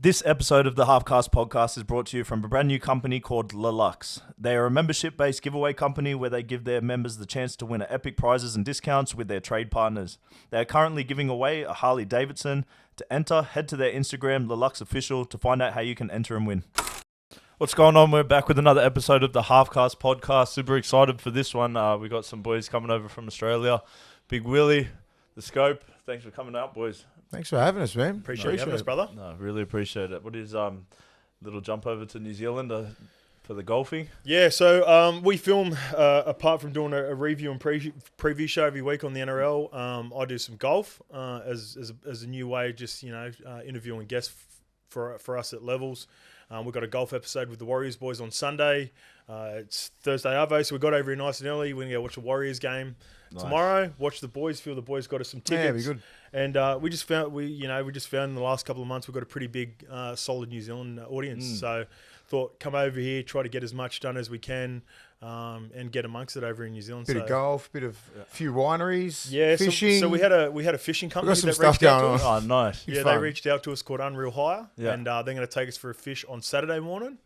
This episode of the Halfcast Podcast is brought to you from a brand new company called Lelux. They are a membership-based giveaway company where they give their members the chance to win epic prizes and discounts with their trade partners. They are currently giving away a Harley Davidson. To enter, head to their Instagram, Lelux Official, to find out how you can enter and win. What's going on? We're back with another episode of the Halfcast Podcast. Super excited for this one. We got some boys coming over from Australia. Big Willie, the Scope. Thanks for coming out, boys. Thanks for having us, man. Appreciate you having us, brother. No, really appreciate it. What is little jump over to New Zealand for the golfing? Yeah, so we film, apart from doing a review and preview show every week on the NRL, I do some golf as a new way, just, interviewing guests for us at Levels. We've got a golf episode with the Warriors boys on Sunday. It's Thursday Arvo, so we got over here nice and early. We're going to go watch the Warriors game tomorrow. Watch the boys. Feel the boys got us some tickets. Yeah, be good. And we just found in the last couple of months we've got a pretty big, solid New Zealand audience. So thought come over here, try to get as much done as we can, and get amongst it over in New Zealand. Bit of golf, a few wineries, yeah, fishing. So we had a fishing company got some that stuff reached out to going us. on. Oh, nice. Yeah, fun. they reached out to us called Unreal Hire, Yeah. and they're going to take us for a fish on Saturday morning.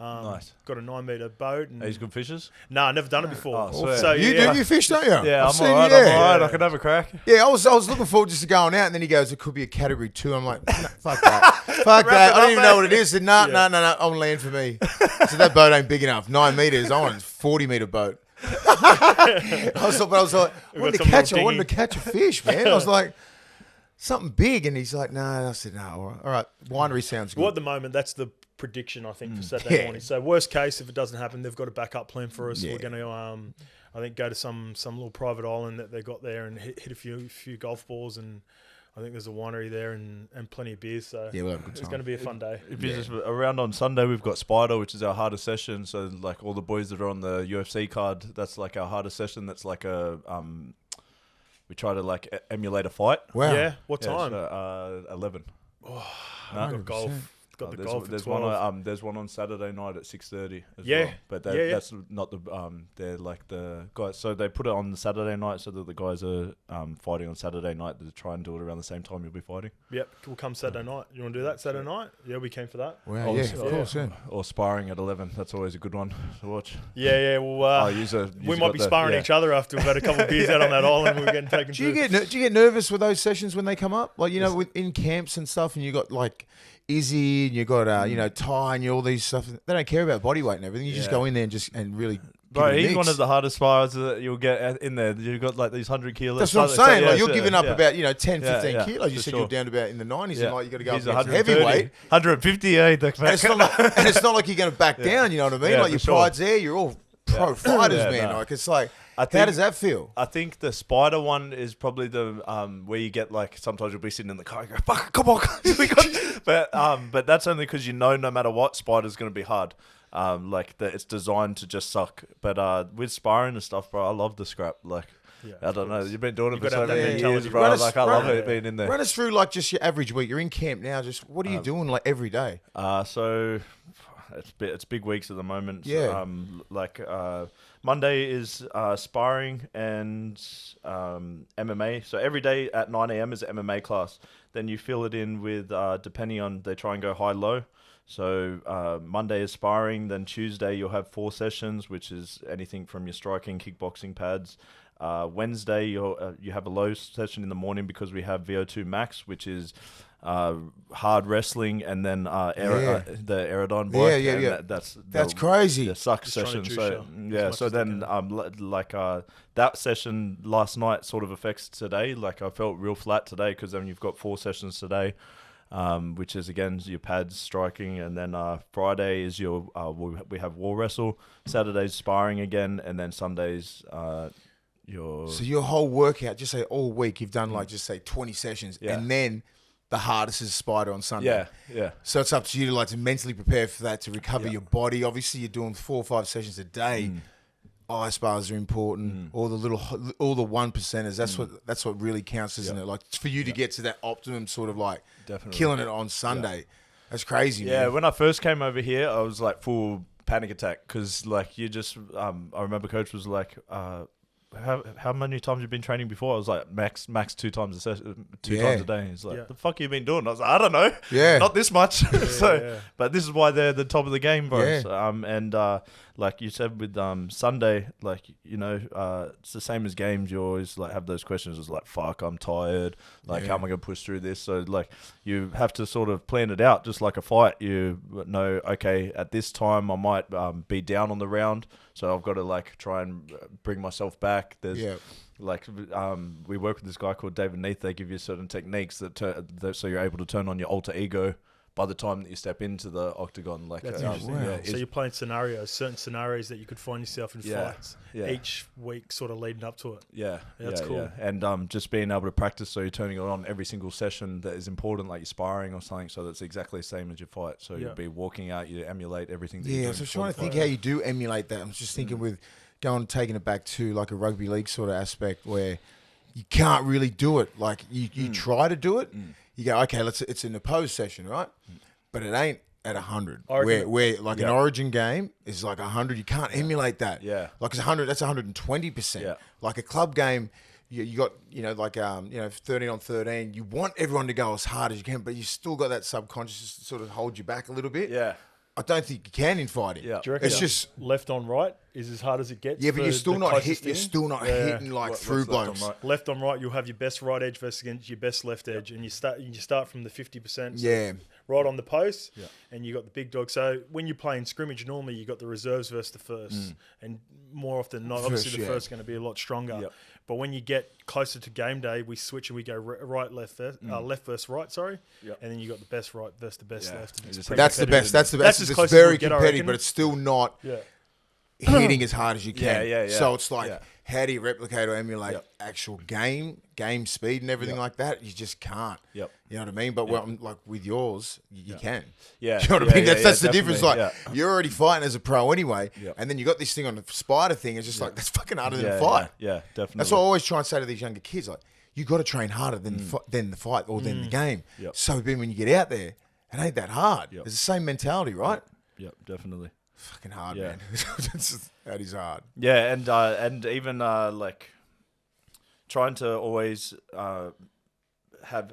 Nice. Got a 9-meter boat. And Are you good fishers? No, I've never done it before. Oh, sweet. So You do fish, don't you? Yeah, I've I'm seen alright. you I'm there. alright. I can have a crack. Yeah, I was looking forward just to going out, and then he goes, "It could be a category 2." I'm like, "No, fuck that, fuck that. I don't even know what it is." I said, "No, on land for me." So that boat ain't big enough. 9 meters. I want a 40-meter boat. I was like, I wanted to catch a fish, man. I was like, something big, and he's like, "No." I said, "No, all right. Winery sounds good." Well, at the moment, that's the prediction, I think, for Saturday morning. So worst case, if it doesn't happen, they've got a backup plan for us. Yeah. We're going to, I think, go to some little private island that they got there and hit a few golf balls, and I think there's a winery there and plenty of beers. So Yeah, we'll have a good time. It's going to be a fun day. If you're just around on Sunday, we've got Spider, which is our hardest session. So, like, all the boys that are on the UFC card, that's like our hardest session. That's like we try to like emulate a fight. Wow. Yeah. What time? So, 11. We've No? got golf. Got the golf at there's 12. one. There's one on Saturday night at 6:30 as Yeah. well. But that's not the. They're like the guys. So they put it on the Saturday night so that the guys are fighting on Saturday night to try and do it around the same time you'll be fighting. Yep. We'll come Saturday night. You want to do that Saturday night? Yeah, we came for that. Wow, yeah, of course, yeah. Or sparring at 11. That's always a good one to watch. Yeah. Well, we might be sparring each other after we've had a couple of beers out on that island. We're getting taken. Do you get nervous with those sessions when they come up? Like, in camps and stuff, and you got like Izzy and you got Ty and all these stuff. They don't care about body weight and everything. You just go in there and really. Bro, he's one of the hardest sparers that you'll get in there. You've got like these 100 kilos. That's what I'm saying. So, like, you're giving up about 10, 15 yeah, kilos. You said sure. you're down to about in the 90s, and like you got to go He's up against heavyweight. 150, yeah. And it's not like you're going to back down. You know what I mean? Yeah, like your pride's there. You're all pro fighters, man. No. Like it's like. How does that feel? I think the Spider one is probably the where you get like sometimes you'll be sitting in the car and go, fuck, come on, but that's only because no matter what, Spider's going to be hard. It's designed to just suck. But with sparring and stuff, bro, I love the scrap. Like, I don't know, you've been doing it for so many years, bro. I love it being in there. Run us through like just your average week. You're in camp now. Just what are you doing like every day? So it's big weeks at the moment. Yeah. Monday is sparring and MMA. So every day at 9 a.m. is an MMA class. Then you fill it in with, depending on, they try and go high-low. So Monday is sparring. Then Tuesday you'll have 4 sessions, which is anything from your striking, kickboxing pads. Wednesday you have a low session in the morning because we have VO2 max, which is hard wrestling, and then the Aerodon bike. Yeah. That's crazy. The suck session. So So then that session last night sort of affects today. Like I felt real flat today because then you've got 4 sessions today, which is again your pads, striking, and then Friday is your we have war wrestle. Saturday's sparring again, and then Sundays. So your whole workout, just say all week, you've done like just say 20 sessions, and then the hardest is Spider on Sunday. Yeah. So it's up to you to mentally prepare for that, to recover your body. Obviously, you're doing 4 or 5 sessions a day. Ice bars are important. All the 1%ers. That's what really counts, isn't it? Like for you to get to that optimum sort of like killing it on Sunday. Yeah. That's crazy. Yeah. Man. When I first came over here, I was like full panic attack because like you just I remember coach was like how many times you've been training before? I was like, max 2 times a session, two Yeah. times a day. He's like, the fuck you been doing? I was like, I don't know. Yeah. Not this much. But this is why they're the top of the game, bro. Yeah. And like you said with Sunday, like, you know, it's the same as games. You always like have those questions. It's like, fuck, I'm tired. Like, how am I going to push through this? So like, you have to sort of plan it out, just like a fight. You know, okay, at this time I might be down on the round, so I've got to like try and bring myself back. There's like we work with this guy called David Neath. They give you certain techniques that so you're able to turn on your alter ego by the time that you step into the octagon. Like, That's interesting. interesting. Wow. So you're playing scenarios, certain scenarios that you could find yourself in fights each week, sort of leading up to it. That's cool. Yeah. And just being able to practice, so you're turning it on every single session that is important, like you're sparring or something, so that's exactly the same as your fight. So you'll be walking out, you emulate everything that you're doing. So I was trying to think how you do emulate that. I'm just thinking with taking it back to like a rugby league sort of aspect where you can't really do it. Like you try to do it. You go, okay, it's an opposed session, right? But it ain't at 100. Where like an Origin game is like 100. You can't emulate that. Yeah. Like it's 100. That's 120%. Yeah. Like a club game, you got, you know, like 13 on 13. You want everyone to go as hard as you can, but you still got that subconscious to sort of hold you back a little bit. Yeah. I don't think you can in fighting. Yeah. Do you reckon It's just left on right is as hard as it gets? yeah, but for you're still the not closest You're thing? still not hitting like What's through left on blokes. right? Left on right, you'll have your best right edge versus against your best left edge, and you start from the 50%. Yeah. Right on the post, and you got the big dog. So when you're playing scrimmage, normally you got the reserves versus the first, and more often than not, obviously the first is going to be a lot stronger. Yep. But when you get closer to game day, we switch and we go right left versus right. Sorry, Yep. and then you got the best right versus the best left. And it's Just pretty That's the competitive. best. That's the That's best. as It's close as very we'll get, I competitive, reckon. but it's still not Yeah. hitting as hard as you can. Yeah. So it's like, Yeah. how do you replicate or emulate Yep. actual game speed and everything like that? You just can't. Yep. You know what I mean? But like with yours, you can. Yeah. You know what I mean? That's the difference. Like definitely, you're already fighting as a pro anyway, Yep. and then you got this thing on the spider thing. It's just like that's fucking harder than a fight. Yeah, definitely. That's what I always try and say to these younger kids. Like you got to train harder than the fight or than the game. Yep. So then when you get out there, it ain't that hard. Yep. It's the same mentality, right? Yep, definitely. Fucking hard, Yeah. man. That is hard. Yeah, and even like trying to always have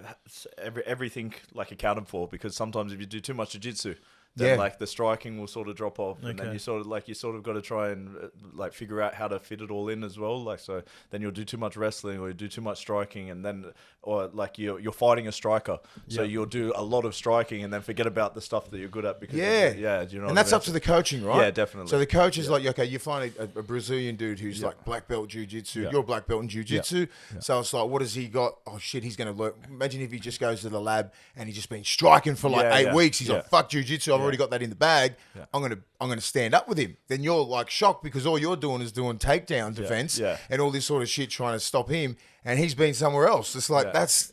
everything like accounted for, because sometimes if you do too much jiu-jitsu, then like the striking will sort of drop off, and then you sort of got to try and like figure out how to fit it all in as well. Like, so then you'll do too much wrestling or you do too much striking, and then or like you're fighting a striker, so you'll do a lot of striking and then forget about the stuff that you're good at because do you know? And that's up to the coaching, right? Yeah, definitely. So the coach is like, okay, you find a Brazilian dude who's like black belt jiu-jitsu. You're black belt in jiu-jitsu. So it's like, what has he got? Oh shit, he's going to learn. Imagine if he just goes to the lab and he's just been striking for like 8 weeks. He's like, fuck jiu-jitsu. I've already got that in the bag. I'm gonna stand up with him. Then you're like shocked because all you're doing is doing takedown defense and all this sort of shit trying to stop him. And he's been somewhere else. It's like that's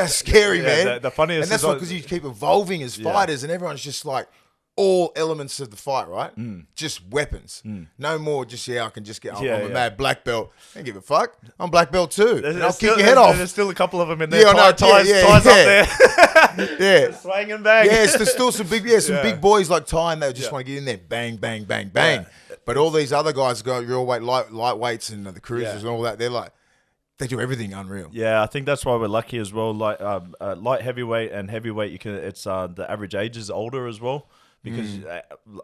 scary, man. The funniest, and that's why, because you keep evolving as fighters, and everyone's just like all elements of the fight, right? Just weapons. No more. Just I can just get. I'm a mad black belt. I don't give a fuck. I'm black belt too. And I'll kick your head off. There's still a couple of them in there. Ties up there. Swang and bang. Yes, there's still some big big boys like Ty, and they just want to get in there, bang, bang, bang, bang. But all these other guys go real weight, lightweights, and the cruisers and all that. They're like. They do everything unreal. Yeah, I think that's why we're lucky as well. Like light heavyweight and heavyweight, you can. It's the average age is older as well, because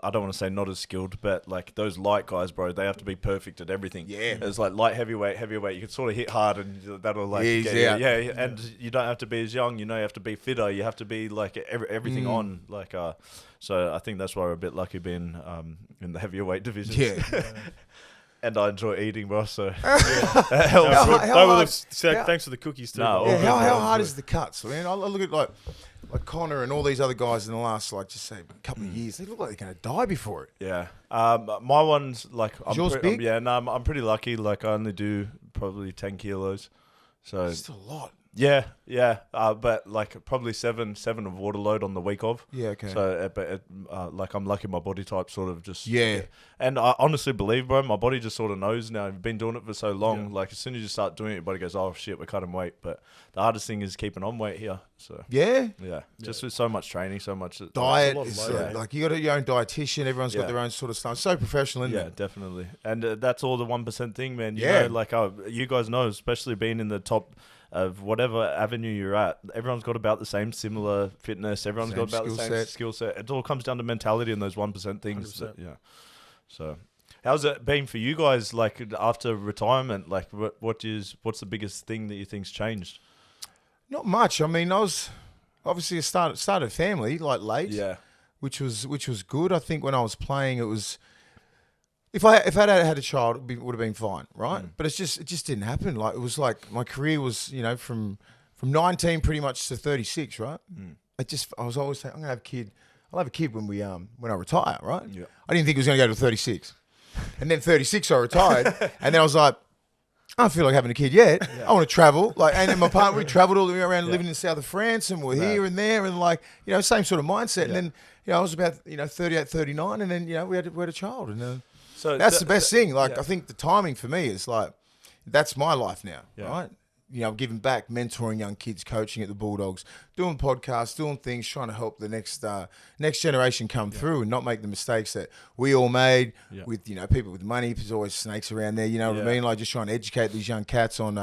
I don't want to say not as skilled, but like those light guys, bro, they have to be perfect at everything. Yeah, it's like light, heavyweight. You can sort of hit hard, and that'll like and you don't have to be as young. You know, you have to be fitter. You have to be like everything on like. So I think that's why we're a bit lucky being in the heavyweight division. Yeah. And I enjoy eating, bro. So How hard- thanks for the cookies too. No, Yeah, how hard is the cuts? I mean, I look at like Connor and all these other guys in the last, like, just say a couple of years. They look like they're going to die before it. Yeah. My one's like, yours big? I'm pretty lucky. Like I only do probably 10 kilos. So It's still a lot. Yeah. But like probably seven of water load on the week of. Yeah, okay. So, like I'm lucky my body type sort of just. Yeah. And I honestly believe, bro, my body just sort of knows now. I've been doing it for so long. Like as soon as you start doing it, your body goes, oh shit, we're cutting weight. But the hardest thing is keeping on weight here. So. Yeah. Just with so much training, so much diet. Like, Is, like you got your own dietitian. Everyone's got their own sort of stuff. So professional, isn't it? Yeah, definitely. And that's all the 1% thing, man. You Yeah. know, like you guys know, especially being in the top of whatever avenue you're at, everyone's got about the similar fitness. Everyone's got about the same skill set. It all comes down to mentality and those 1% things. Yeah. So, how's it been for you guys? Like after retirement, like what's the biggest thing that you think's changed? Not much. I mean, I was obviously started a family like late. Yeah. Which was good. I think when I was playing, it was. If I had a child, it would have been fine, right? But it just didn't happen. Like it was like my career was, from 19 pretty much to 36, right? I was always saying I'm gonna have a kid. I'll have a kid when I retire, right? Yeah. I didn't think it was gonna go to 36, and then 36 I retired, and then I was like, I don't feel like having a kid yet. I want to travel. Like, and then my partner, we traveled all the way around, living in the south of France, and we're here and there, and like, same sort of mindset. And then, I was about, 38, 39, and then, we had a child, and so that's the best thing. Like, I think the timing for me is like, that's my life now, right? Giving back, mentoring young kids, coaching at the Bulldogs, doing podcasts, doing things, trying to help the next generation come through and not make the mistakes that we all made with, people with money. There's always snakes around there, you know what I mean? Like just trying to educate these young cats on,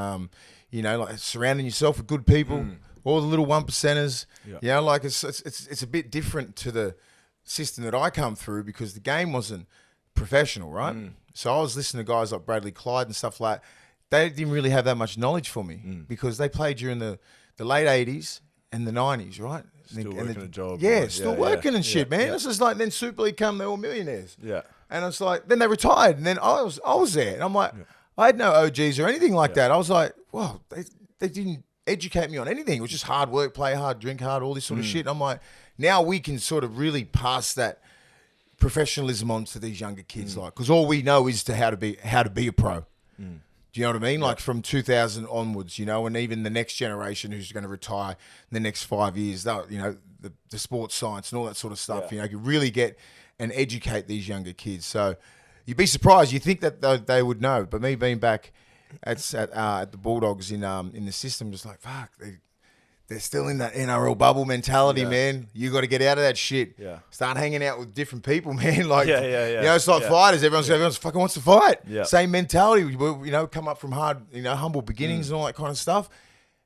like surrounding yourself with good people, all the little 1%ers. Like it's a bit different to the system that I come through because the game wasn't professional, right? So I was listening to guys like Bradley Clyde and stuff like that. They didn't really have that much knowledge for me because they played during the late 80s and the 90s, right? Still working a job. Yeah, still working and shit, man. Yeah. It's just like then Super League come, they're all millionaires. Yeah. And it's like, then they retired and then I was there. And I'm like, I had no OGs or anything like that. I was like, wow, they didn't educate me on anything. It was just hard work, play hard, drink hard, all this sort of shit. And I'm like, now we can sort of really pass that professionalism on to these younger kids, like, because all we know is how to be a pro. Do you know what I mean? Like from 2000 onwards, and even the next generation who's going to retire in the next 5 years, the sports science and all that sort of stuff, you really get and educate these younger kids. So you'd be surprised. You think that they would know, but me being back at the Bulldogs in the system, just like, fuck, they're still in that NRL bubble mentality, man. You got to get out of that shit. Yeah. Start hanging out with different people, man. Like, it's like Yeah. fighters. Everyone's fucking wants to fight. Yeah. Same mentality. Come up from hard, humble beginnings and all that kind of stuff.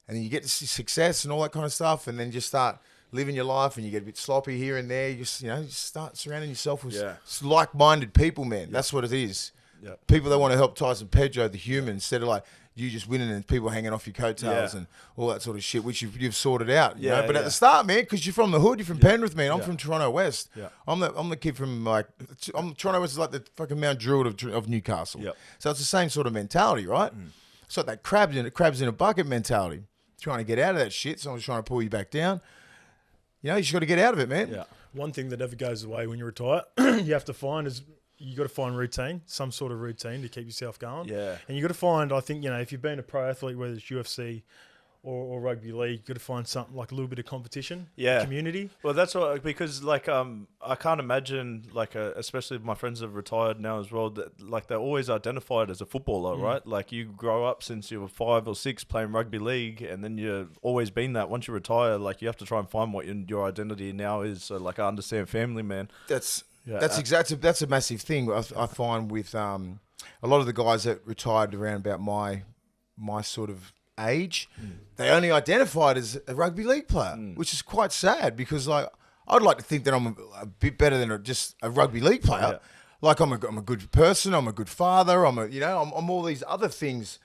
And then you get to see success and all that kind of stuff. And then just start living your life and you get a bit sloppy here and there. You just, just start surrounding yourself with like-minded people, man. That's what it is. Yeah. People that want to help Tyson Pedro, the human, instead of like, you just winning and people hanging off your coattails and all that sort of shit, which you've sorted out. You know? But at the start, man, because you're from the hood, you're from Penrith, man. I'm from Toronto West. Yeah. I'm the kid from Toronto West is like the fucking Mount Druitt of Newcastle. Yep. So it's the same sort of mentality, right? It's like that crabs in a bucket mentality. Trying to get out of that shit. Someone's trying to pull you back down. You just got to get out of it, man. Yeah. One thing that never goes away when you retire, you have to find is. You got to find routine, some sort of routine to keep yourself going. Yeah. And you got to find, I think, if you've been a pro athlete, whether it's UFC or rugby league, you got to find something like a little bit of competition, community. Well, that's what, because like I can't imagine especially my friends have retired now as well. That like they're always identified as a footballer, right? Like you grow up since you were 5 or 6 playing rugby league, and then you've always been that. Once you retire, like you have to try and find what your identity now is. So like I understand family, man. That's a massive thing I find with a lot of the guys that retired around about my sort of age. They only identified as a rugby league player, which is quite sad because like I'd like to think that I'm a bit better than just a rugby league player. Yeah. Like I'm a good person, I'm a good father, I'm all these other things.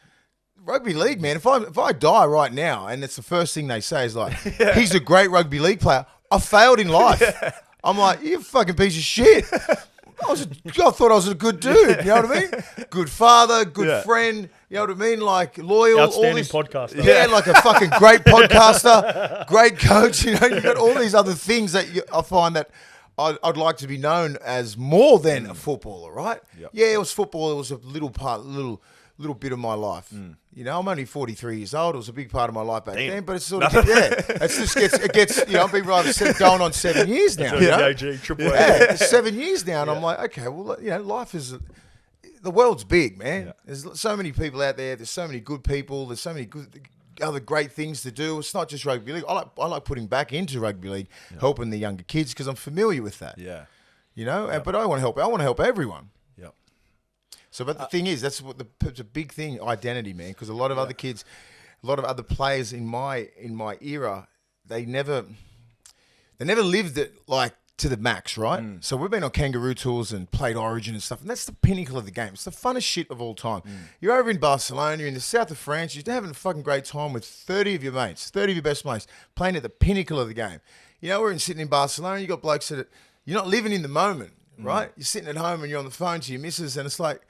Rugby league, man. If I die right now and it's the first thing they say is like, he's a great rugby league player, I failed in life. Yeah. I'm like, you fucking piece of shit. I thought I was a good dude. You know what I mean? Good father, good friend. You know what I mean? Like loyal. Outstanding podcaster. Yeah, like a fucking great podcaster, great coach. You got all these other things that I find that I'd like to be known as more than a footballer, right? Yep. Yeah, it was football. It was a little little bit of my life. You know, I'm only 43 years old. It was a big part of my life back then, but it's sort of, it gets, you know, I've been going on 7 years now. Yeah, 7 years now. And I'm like, okay, well, you know, life is, the world's big, man. Yeah. There's so many people out there. There's so many good people. There's so many good other great things to do. It's not just rugby league. I like putting back into rugby league, helping the younger kids because I'm familiar with that. Yeah. You know, but I want to help. I want to help everyone. Yep. So, but the thing is, that's what it's a big thing, identity, man. Because a lot of other kids, a lot of other players in my era, they never lived it like to the max, right? So we've been on kangaroo tours and played Origin and stuff, and that's the pinnacle of the game. It's the funnest shit of all time. You're over in Barcelona, you're in the south of France, you're having a fucking great time with 30 of your mates, 30 of your best mates, playing at the pinnacle of the game. You know, we're sitting in Barcelona, you got blokes that you're not living in the moment, right? You're sitting at home and you're on the phone to your missus, and it's like,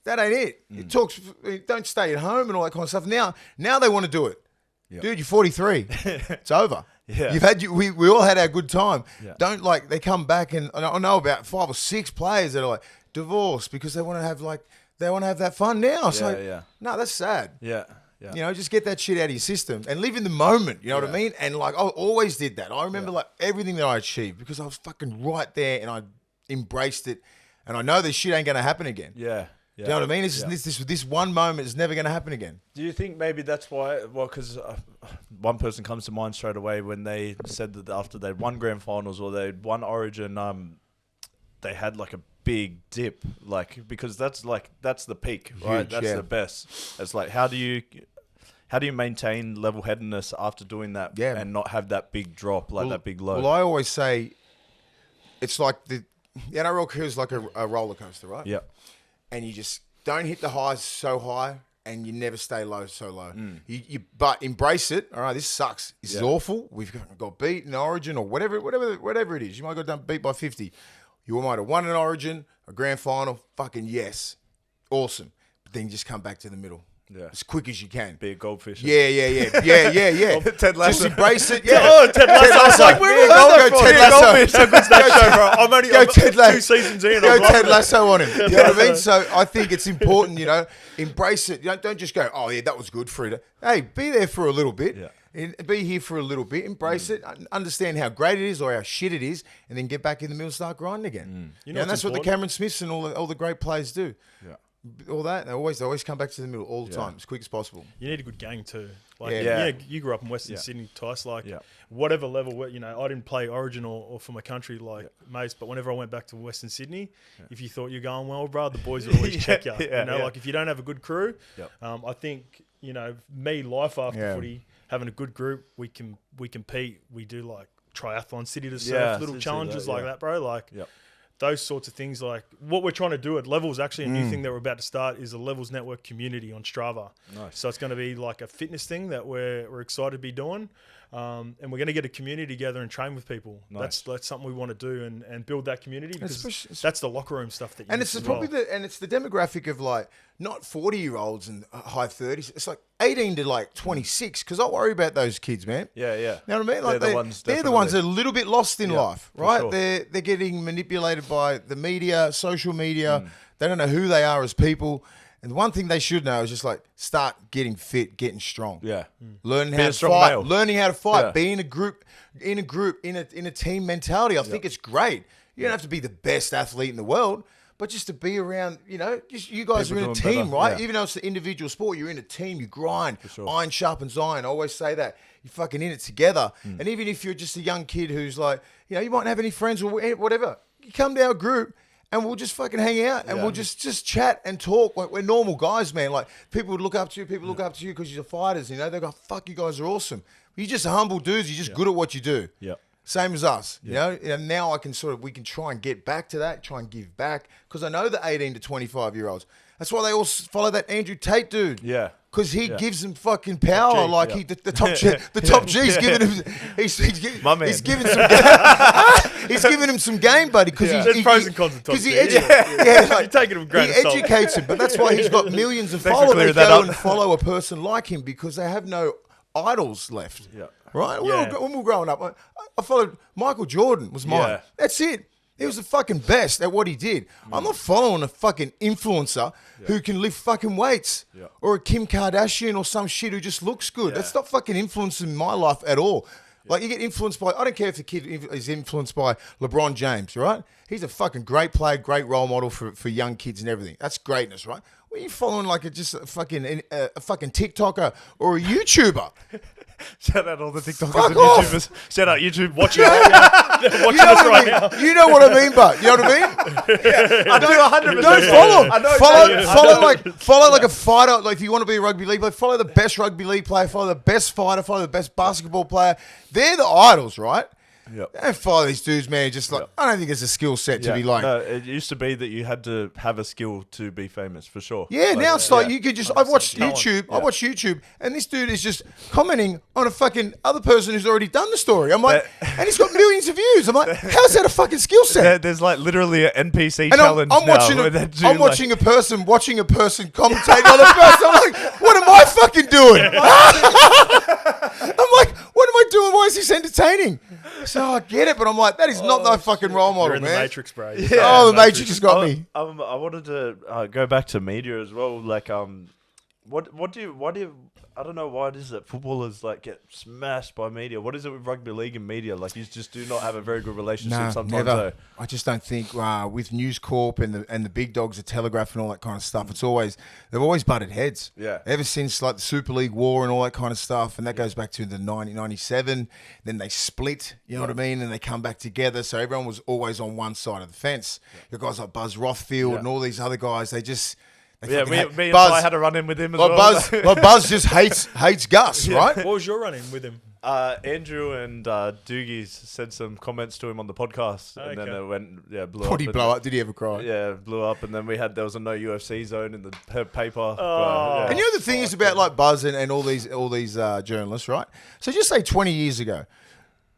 that ain't it. It talks, don't stay at home and all that kind of stuff. Now they want to do it. Yep. Dude, you're 43. It's over. Yeah. We all had our good time. Yeah. Don't like, they come back and I know about 5 or 6 players that are like divorced because they want to have that fun now. So no, that's sad. Yeah. Yeah. You know, just get that shit out of your system and live in the moment. You know what I mean? And like, I always did that. I remember like everything that I achieved because I was fucking right there and I embraced it. And I know this shit ain't going to happen again. Yeah. Do you know what I mean? This one moment is never going to happen again. Do you think maybe that's why? Well, because one person comes to mind straight away when they said that after they'd won grand finals or they'd won Origin, they had like a big dip, like because that's the peak, right? Huge, that's the best. It's like how do you maintain level-headedness after doing that and not have that big drop, that big low? Well, I always say it's like the NRL is like a roller coaster, right? Yeah. And you just don't hit the highs so high, and you never stay low so low. You but embrace it. All right, this sucks. This is awful. We've got beat in Origin or whatever it is. You might have got beat by 50. You might have won an Origin, a grand final. Fucking yes, awesome. But then you just come back to the middle. Yeah. As quick as you can. Be a goldfish. Yeah. Ted Lasso. Just embrace it. Yeah. Oh, Ted Lasso. I was like, where go Ted Lasso. So good's that show, bro? I'm only 2 seasons in. Go Ted Lasso on him. You know what I mean? So I think it's important, you know, embrace it. You don't just go, oh yeah, that was good for it. Hey, be there for a little bit. Yeah. Be here for a little bit. Embrace it. Understand how great it is or how shit it is, and then get back in the middle and start grinding again. You know, and that's what the Cameron Smiths and all the great players do. Yeah. All that, they always come back to the middle all the time, as quick as possible. You need a good gang too. Like, you grew up in Western Sydney, Tice. Like, whatever level, you know, I didn't play Origin or for my country, like mates. But whenever I went back to Western Sydney, if you thought you're going well, bro, the boys would always check you. You know, like if you don't have a good crew, I think life after footy, having a good group, we compete. We do like triathlon, city to surf, little challenges like that, bro. Like. Those sorts of things, like what we're trying to do at Levels, actually a new thing that we're about to start is a Levels Network community on Strava. Nice. So it's going to be like a fitness thing that we're excited to be doing. And we're going to get a community together and train with people. Nice. That's something we want to do and build that community because that's the locker room stuff that you and it's probably it's the demographic of like not 40-year-olds and high 30s. It's like 18 to like 26 because I worry about those kids, man. Yeah. You know what I mean? Like they're the ones that are a little bit lost in life, right? Sure. They're getting manipulated by the media, social media. They don't know who they are as people. And the one thing they should know is just like start getting fit, getting strong. Yeah. Learning how to fight, be in a group, in a team mentality. I think it's great. You don't have to be the best athlete in the world, but just to be around, you know, just you guys people are in a team, right? Yeah. Even though it's an individual sport, you're in a team, you grind. Sure. Iron sharpens iron. I always say that. You're fucking in it together. And even if you're just a young kid who's like, you know, you mightn't have any friends or whatever, you come to our group and we'll just fucking hang out and we'll just chat and talk. Like we're normal guys, man. Like people would look up to you. People look up to you because you're fighters. You know, they go, "Fuck, you guys are awesome." You're just humble dudes. You're just good at what you do. Yeah. Same as us. You know. And now we can try and get back to that. Try and give back because I know the 18 to 25-year-olds. That's why they all follow that Andrew Tate dude. Yeah. Because he gives them fucking power. The top G's giving him. He's giving some. He's giving him some game, buddy. Because there's pros and cons of top G. You're taking him great. He educates him, but that's why he's got millions of followers. They go and follow a person like him because they have no idols left. Yeah. Right. When we were growing up, I followed Michael Jordan was mine. Yeah. That's it. He was the fucking best at what he did. I'm not following a fucking influencer who can lift fucking weights or a Kim Kardashian or some shit who just looks good. That's not fucking influencing my life at all. Like, you get influenced by, I don't care if the kid is influenced by LeBron James, right? He's a fucking great player, great role model for young kids and everything. That's greatness, right? When are you following like a fucking TikToker or a YouTuber? Shout out all the TikTokers Fuck and off. YouTubers. Shout out YouTube watching right now. Watching us right now. You know what I mean, but you know what I mean? I do 100%. Don't follow. I know Follow like a fighter. Like, if you want to be a rugby league player, follow the best rugby league player, follow the best fighter, follow the best basketball player. They're the idols, right? Yep. Don't follow these dudes, man. Just like, I don't think it's a skill set to be like. No, it used to be that you had to have a skill to be famous, for sure. Yeah, Like, now it's like you could just. I watched talent. YouTube. I watched YouTube, and this dude is just commenting on a fucking other person who's already done the story. I'm like, and he's got millions of views. I'm like, how's that a fucking skill set? There's like literally an NPC And challenge I'm now. watching. where that dude, I'm like- watching a person commentating on a person. I'm like, what am I fucking doing? I'm like, what am I doing? Why is this entertaining? So I get it, but I'm like, that is not no fucking role model, You're in man. the Matrix, bro. Oh, the Matrix has got me. I wanted to go back to media as well. Like, why do you? I don't know why it is that footballers like get smashed by media. What is it with rugby league and media? Like, you just do not have a very good relationship No, sometimes. never. I just don't think with News Corp and the big dogs, the Telegraph and all that kind of stuff. They've always butted heads. Yeah. Ever since like the Super League War and all that kind of stuff, and that goes back to the 1997. Then they split. You know what I mean? And they come back together. So everyone was always on one side of the fence. Your guys like Buzz Rothfield and all these other guys. They just. Yeah, me and Buzz, I had a run in with him as like well. Buzz just hates Gus, right? What was your run-in with him? Andrew and Doogie said some comments to him on the podcast, and then it went, blew up. What did he blow up? Did he ever cry? Yeah, blew up, and then there was a no UFC zone in the paper. And you know the thing is about like Buzz and all these journalists, right? So just say 20 years ago,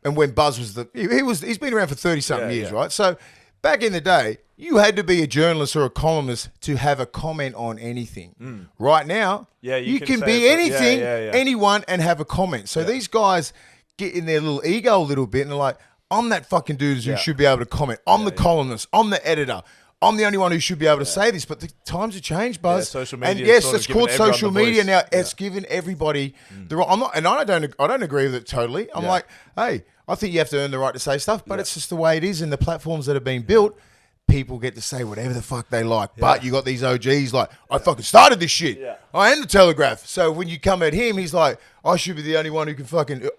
and when Buzz was he's been around for 30-something years, right? So back in the day, you had to be a journalist or a columnist to have a comment on anything. Right now, you can say be it, anything, yeah. anyone, and have a comment. So these guys get in their little ego a little bit, and they're like, I'm that fucking dude who should be able to comment. I'm the columnist. I'm the editor. I'm the only one who should be able to say this. But the times have changed, Buzz. social media and is yes, sort of it's giving called everyone social the media voice. now. It's given everybody the right. I don't agree with it totally. I'm like, hey, I think you have to earn the right to say stuff, but it's just the way it is. And the platforms that have been built, people get to say whatever the fuck they like. But you got these OGs like, I fucking started this shit. Yeah. I am the Telegraph. So when you come at him, he's like, I should be the only one who can fucking.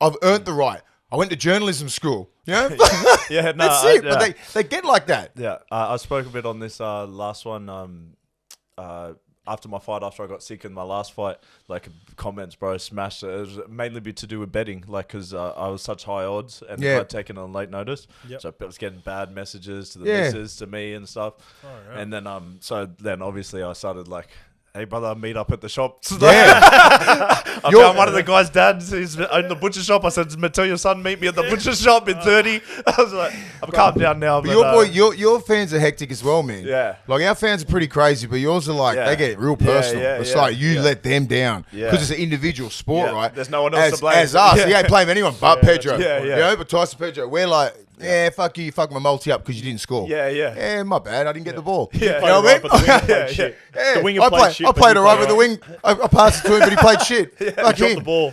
I've earned the right. I went to journalism school. You know? That's it. But they get like that. Yeah, I spoke a bit on this last one. After my fight, after I got sick in my last fight, like comments, bro, smashed it. It was mainly to do with betting, like because I was such high odds and I'd taken on late notice, so I was getting bad messages to the missus, to me and stuff. And then so then obviously I started like, hey brother, meet up at the shop. I found one of the guy's dads. He's owned the butcher shop. I said, tell your son meet me at the butcher shop in 30. I was like, I'm calmed down now. But your fans are hectic as well, man. Yeah. Like our fans are pretty crazy, but yours are like they get real personal. It's like you let them down because it's an individual sport, right? There's no one else to blame. As us, you ain't blame anyone but Pedro. Yeah. You know, but Tyson Pedro, we're like, fuck you, fuck my multi up because you didn't score. Yeah. My bad, I didn't get the ball. Yeah. You know what I mean? The winger played shit. I played alright with the wing. I passed it to him, but he played shit. Fuck Dropped him. the ball.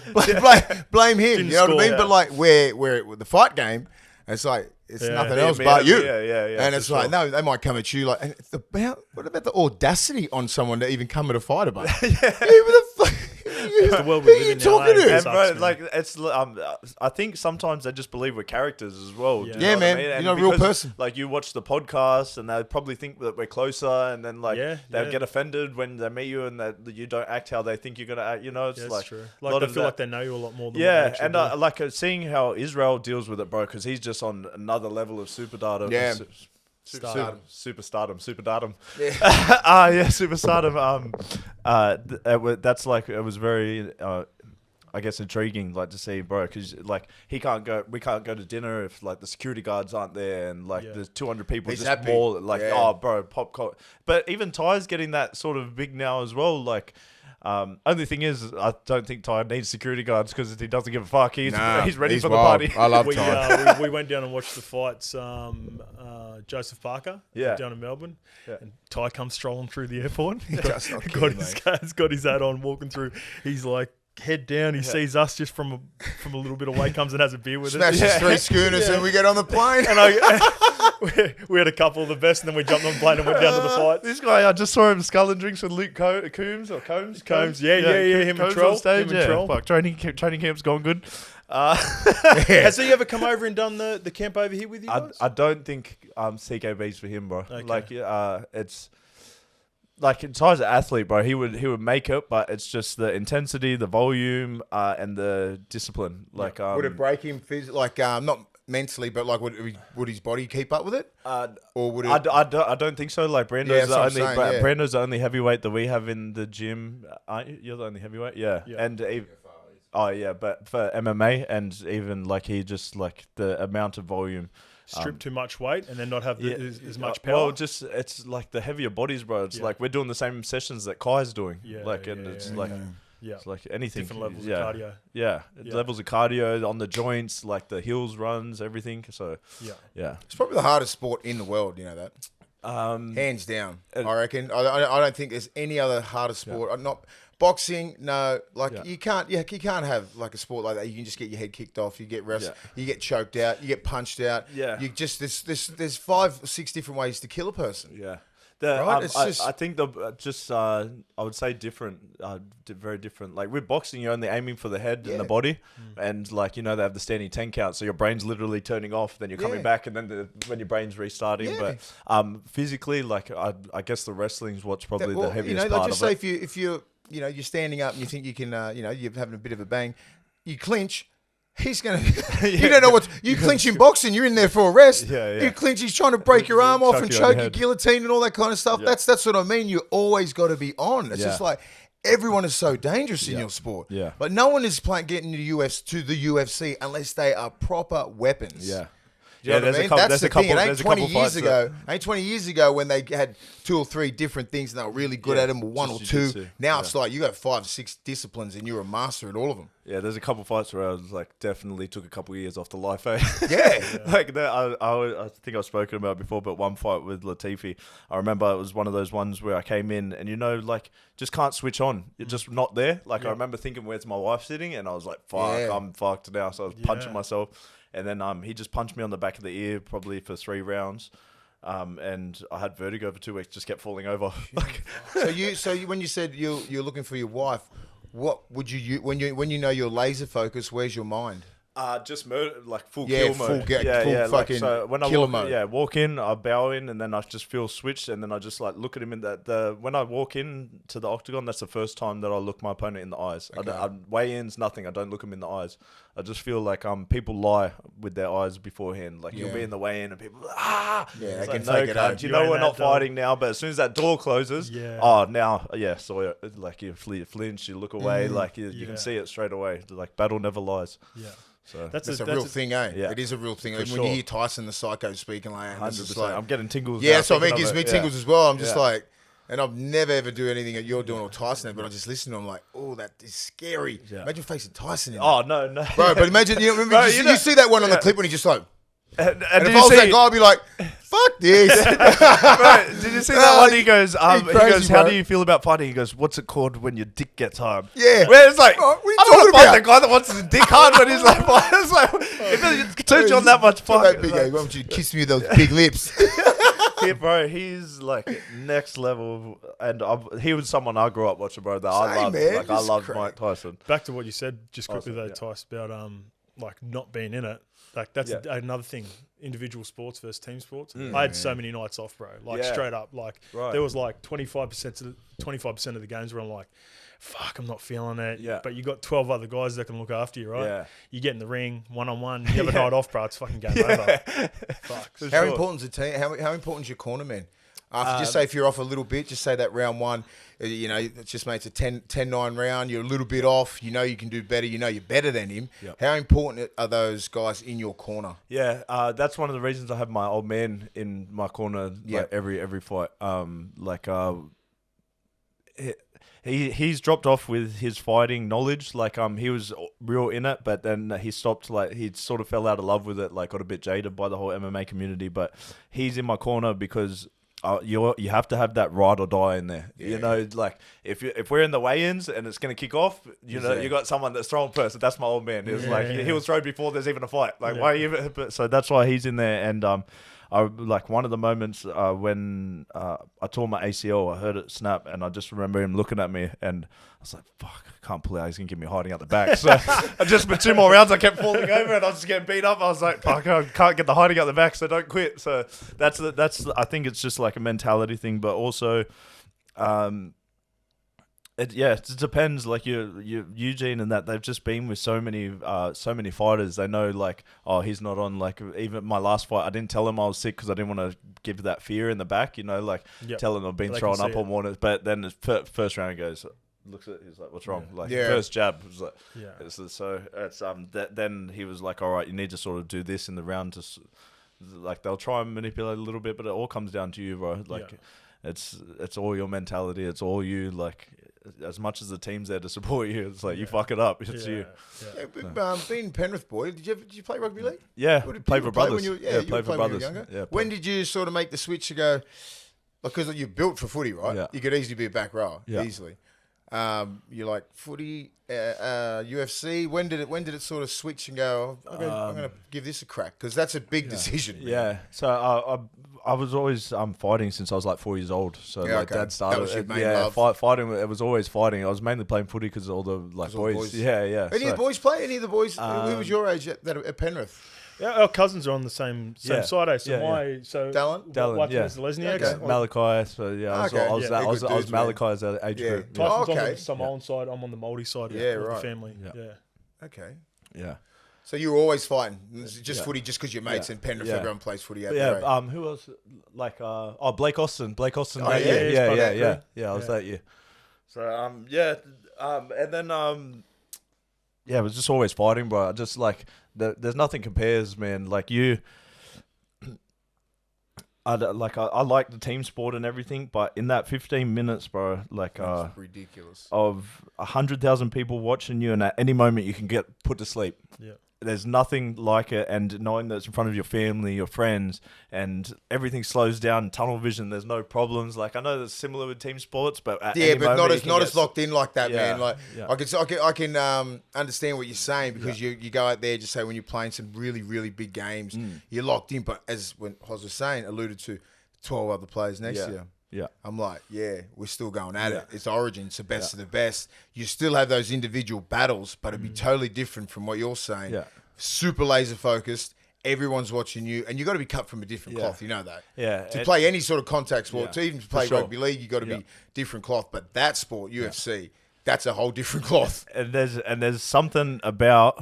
Blame him. Didn't You know what I score, mean? But like, where with the fight game, it's like it's nothing else but you. And it's like, no, they might come at you like, and it's what about the audacity on someone to even come at a fight about? The world Who we are live you in talking now, to? it sucks, bro, man. like it's I think sometimes they just believe we're characters as well. Yeah. Do you Yeah, know what I man. mean? You're And not a real because, person. Like you watch the podcast and they probably think that we're closer, and then like Yeah, they'll yeah. get offended when they meet you and that you don't act how they think you're gonna act. You know, it's Yeah, like it's true. a Like lot they of feel that. like they know you a lot more than Yeah, what they and actually do. seeing how Israel deals with it, bro, because he's just on another level of superdata. Yeah. Superstardom. Superdatum. Yeah. Superstardom. That's like, it was very, I guess, intriguing, like to see, bro, because like we can't go to dinner if like the security guards aren't there, and like there's 200 people He's just happy. more like, Yeah. oh, bro, pop. But even Ty's getting that sort of big now as well, like. Only thing is, I don't think Ty needs security guards because he doesn't give a fuck. He's ready for wild. the party. I love Ty. We went down and watched the fights. Joseph Parker down in Melbourne, and Ty comes strolling through the airport. He's got his hat on, walking through. He's like, head down. He sees us just from a little bit away. Comes and has a beer with us. Smashes 3 schooners and we get on the plane. And we had a couple of the best, and then we jumped on the plane and went down to the fight. This guy, I just saw him sculling drinks with Luke Combs. Yeah, him and Troll. On stage. Fuck, training camp's gone good. Has he ever come over and done the camp over here with you guys? I don't think CKB's for him, bro. Okay. It's like Ty's an athlete, bro. He would make it, but it's just the intensity, the volume, and the discipline. Like, would it break him not mentally, but like would his body keep up with it? Or would it? I don't think so. Like Brando's Brando's the only heavyweight that we have in the gym. Aren't you? You're the only heavyweight, yeah. And but for MMA, and even like he just like the amount of volume. Strip too much weight and then not have as much power. Well, it's like the heavier bodies, bro. It's like we're doing the same sessions that Kai's doing. It's like anything. Different levels of cardio. Yeah, levels of cardio on the joints, like the heels runs, everything. So It's probably the hardest sport in the world. You know that. Hands down, I reckon. I don't think there's any other harder sport. Not boxing. No, you can't have like a sport like that. You can just get your head kicked off. You get you get choked out. You get punched out. Yeah. You just there's 5 or 6 different ways to kill a person. Yeah. I think I would say different, very different. Like with boxing, you're only aiming for the head and the body, and like they have the standing 10 count, so your brain's literally turning off, then you're coming back, and then when your brain's restarting. But physically, like I guess the wrestling's what's probably the heaviest part just of say it. if you're you're standing up and you think you can you're having a bit of a bang, you clinch. He's gonna. You don't know what you clinch in boxing. You're in there for a rest. You clinch. He's trying to break your arm off and choke you, guillotine and all that kind of stuff. That's what I mean. You always got to be on. It's just like everyone is so dangerous in your sport. Yeah. But no one is getting to the UFC unless they are proper weapons. Yeah. You know what I mean? That's the thing. It ain't 20 years ago. Ain't 20 years ago when they had 2 or 3 different things and they were really good at them, or 1 or 2. Now it's like you got 5 or 6 disciplines and you're a master at all of them. Yeah, there's a couple fights where I was like definitely took a couple of years off the life. Like that, I think I've spoken about before, but one fight with Latifi, I remember it was one of those ones where I came in and like just can't switch on. You're just not there. Like I remember thinking, where's my wife sitting? And I was like, fuck, I'm fucked now. So I was punching myself. And then he just punched me on the back of the ear probably for 3 rounds. And I had vertigo for 2 weeks, just kept falling over. So when you said you're looking for your wife, what would you when you know you're laser focused, where's your mind? Just murder, like full kill mode. Full fucking so when killer I mode. Walk in, I bow in, and then I just feel switched, and then I just like look at him in when I walk in to the octagon, that's the first time that I look my opponent in the eyes. Okay. I weigh-ins, nothing. I don't look him in the eyes. I just feel like people lie with their eyes beforehand. Like you'll be in the weigh-in, and people they can no, take it out. You know we're not fighting now, but as soon as that door closes, so like you flinch, you look away, like you can see it straight away. Like battle never lies. Yeah. So that's a real thing, eh? Yeah. It is a real thing. When you hear Tyson the Psycho speaking like that, it's like, I'm getting tingles. Yeah, so it gives me tingles as well. I'm just like, and I've never ever do anything that you're doing or Tyson, but I just listen to him like, oh, that is scary. Yeah. Imagine facing Tyson. No, bro. But imagine you see that one on the clip when he just like. And if I was that guy, I'd be like, fuck this. Bro, did you see that one? He goes, crazy, how do you feel about fighting? He goes, what's it called when your dick gets hard? Yeah. Where it's like, what are you I don't talking want to fight about? the guy that wants his dick hard when he's like, it's like if it turns you on that much, fuck. That big, why don't you kiss me with those big lips? Yeah, bro, he's like next level, and he was someone I grew up watching, bro. That I loved. Man. Like I loved Mike Tyson. Back to what you said just quickly though, Tyson, about like not being in it. Like that's another thing. Individual sports versus team sports. I had so many nights off, bro. Like straight up, like there was like 25% of the games where I'm like, fuck, I'm not feeling it. Yeah. But you got 12 other guys that can look after you, right? Yeah. You get in the ring, one-on-one, you have a night off, bro, it's fucking game over. Fuck. How important is the team? How important is your corner, man? Just say if you're off a little bit, just say that round 1, it's just made it a 10-9 round. You're a little bit off. You know you can do better. You know you're better than him. Yep. How important are those guys in your corner? Yeah, that's one of the reasons I have my old man in my corner like every fight. he's dropped off with his fighting knowledge. Like he was real in it, but then he stopped. Like he sort of fell out of love with it. Like got a bit jaded by the whole MMA community. But he's in my corner because you have to have that ride or die in there. Yeah. You know, like if we're in the weigh-ins and it's gonna kick off, you got someone that's throwing first. That's my old man. It's like he was thrown before there's even a fight. Like why are you? So that's why he's in there. And I like one of the moments when I tore my ACL, I heard it snap, and I just remember him looking at me, and I was like, "Fuck, I can't pull it out. He's gonna give me hiding out the back." So I just for 2 more rounds, I kept falling over, and I was just getting beat up. I was like, "Fuck, I can't get the hiding out the back, so don't quit." So that's I think it's just like a mentality thing, but also, it depends. Like Eugene and that they've just been with so many fighters. They know like, oh, he's not on. Like even my last fight, I didn't tell him I was sick because I didn't want to give that fear in the back. You know, like telling him I've been thrown up on one. But then the first round he goes, looks at it, he's like, what's wrong? Like first jab was like, so it's then he was like, all right, you need to sort of do this in the round to like they'll try and manipulate a little bit, but it all comes down to you, bro. Like it's all your mentality. It's all you. Like as much as the team's there to support you, it's like you fuck it up, it's you. Being Penrith boy, did you play rugby league? Yeah, play for brothers. Play for brothers. When did you sort of make the switch to go? Because you're built for footy, right? Yeah. You could easily be a back rower, easily. You're like footy, UFC. When did it sort of switch and go? I'm going to give this a crack because that's a big decision. Man. Yeah. So I was always fighting since I was like 4 years old. So Dad started. That was your main love. Fighting. It was always fighting. I was mainly playing footy because all the boys. Yeah. Any of the boys play? Any of the boys? Who was your age at Penrith? Yeah, our cousins are on the same side. So Dallin, like the Lesniaks. Malachi. So I was Malachi's age group. Tyson's on the Samoan side. I'm on the Māori side of the family. Yeah. Okay. Yeah. So you were always fighting, just footy, just because you're mates and Penrith, everyone plays footy out there. Yeah. Who else? Like Blake Austin. Blake Austin. Oh, yeah. I was that year. So and then it was just always fighting, bro. Just like there's nothing compares, man. Like you. I like the team sport and everything, but in that 15 minutes, bro, like that's ridiculous. Of 100,000 people watching you, and at any moment you can get put to sleep. Yeah. There's nothing like it, and knowing that it's in front of your family, your friends, and everything slows down, tunnel vision. There's no problems. Like I know that's similar with team sports, but at any but moment not as locked in like that, man. Like I can understand what you're saying because you go out there, just say when you're playing some really really big games, you're locked in. But as when Hoz was saying, alluded to 12 other players next year. Yeah. I'm like, we're still going at it. It's Origin. It's the best of the best. You still have those individual battles, but it'd be totally different from what you're saying. Yeah. Super laser focused. Everyone's watching you, and you got to be cut from a different cloth. You know that. Yeah. To play any sort of contact sport, to even play rugby league, you got to be different cloth. But that sport, UFC, that's a whole different cloth. And there's something about.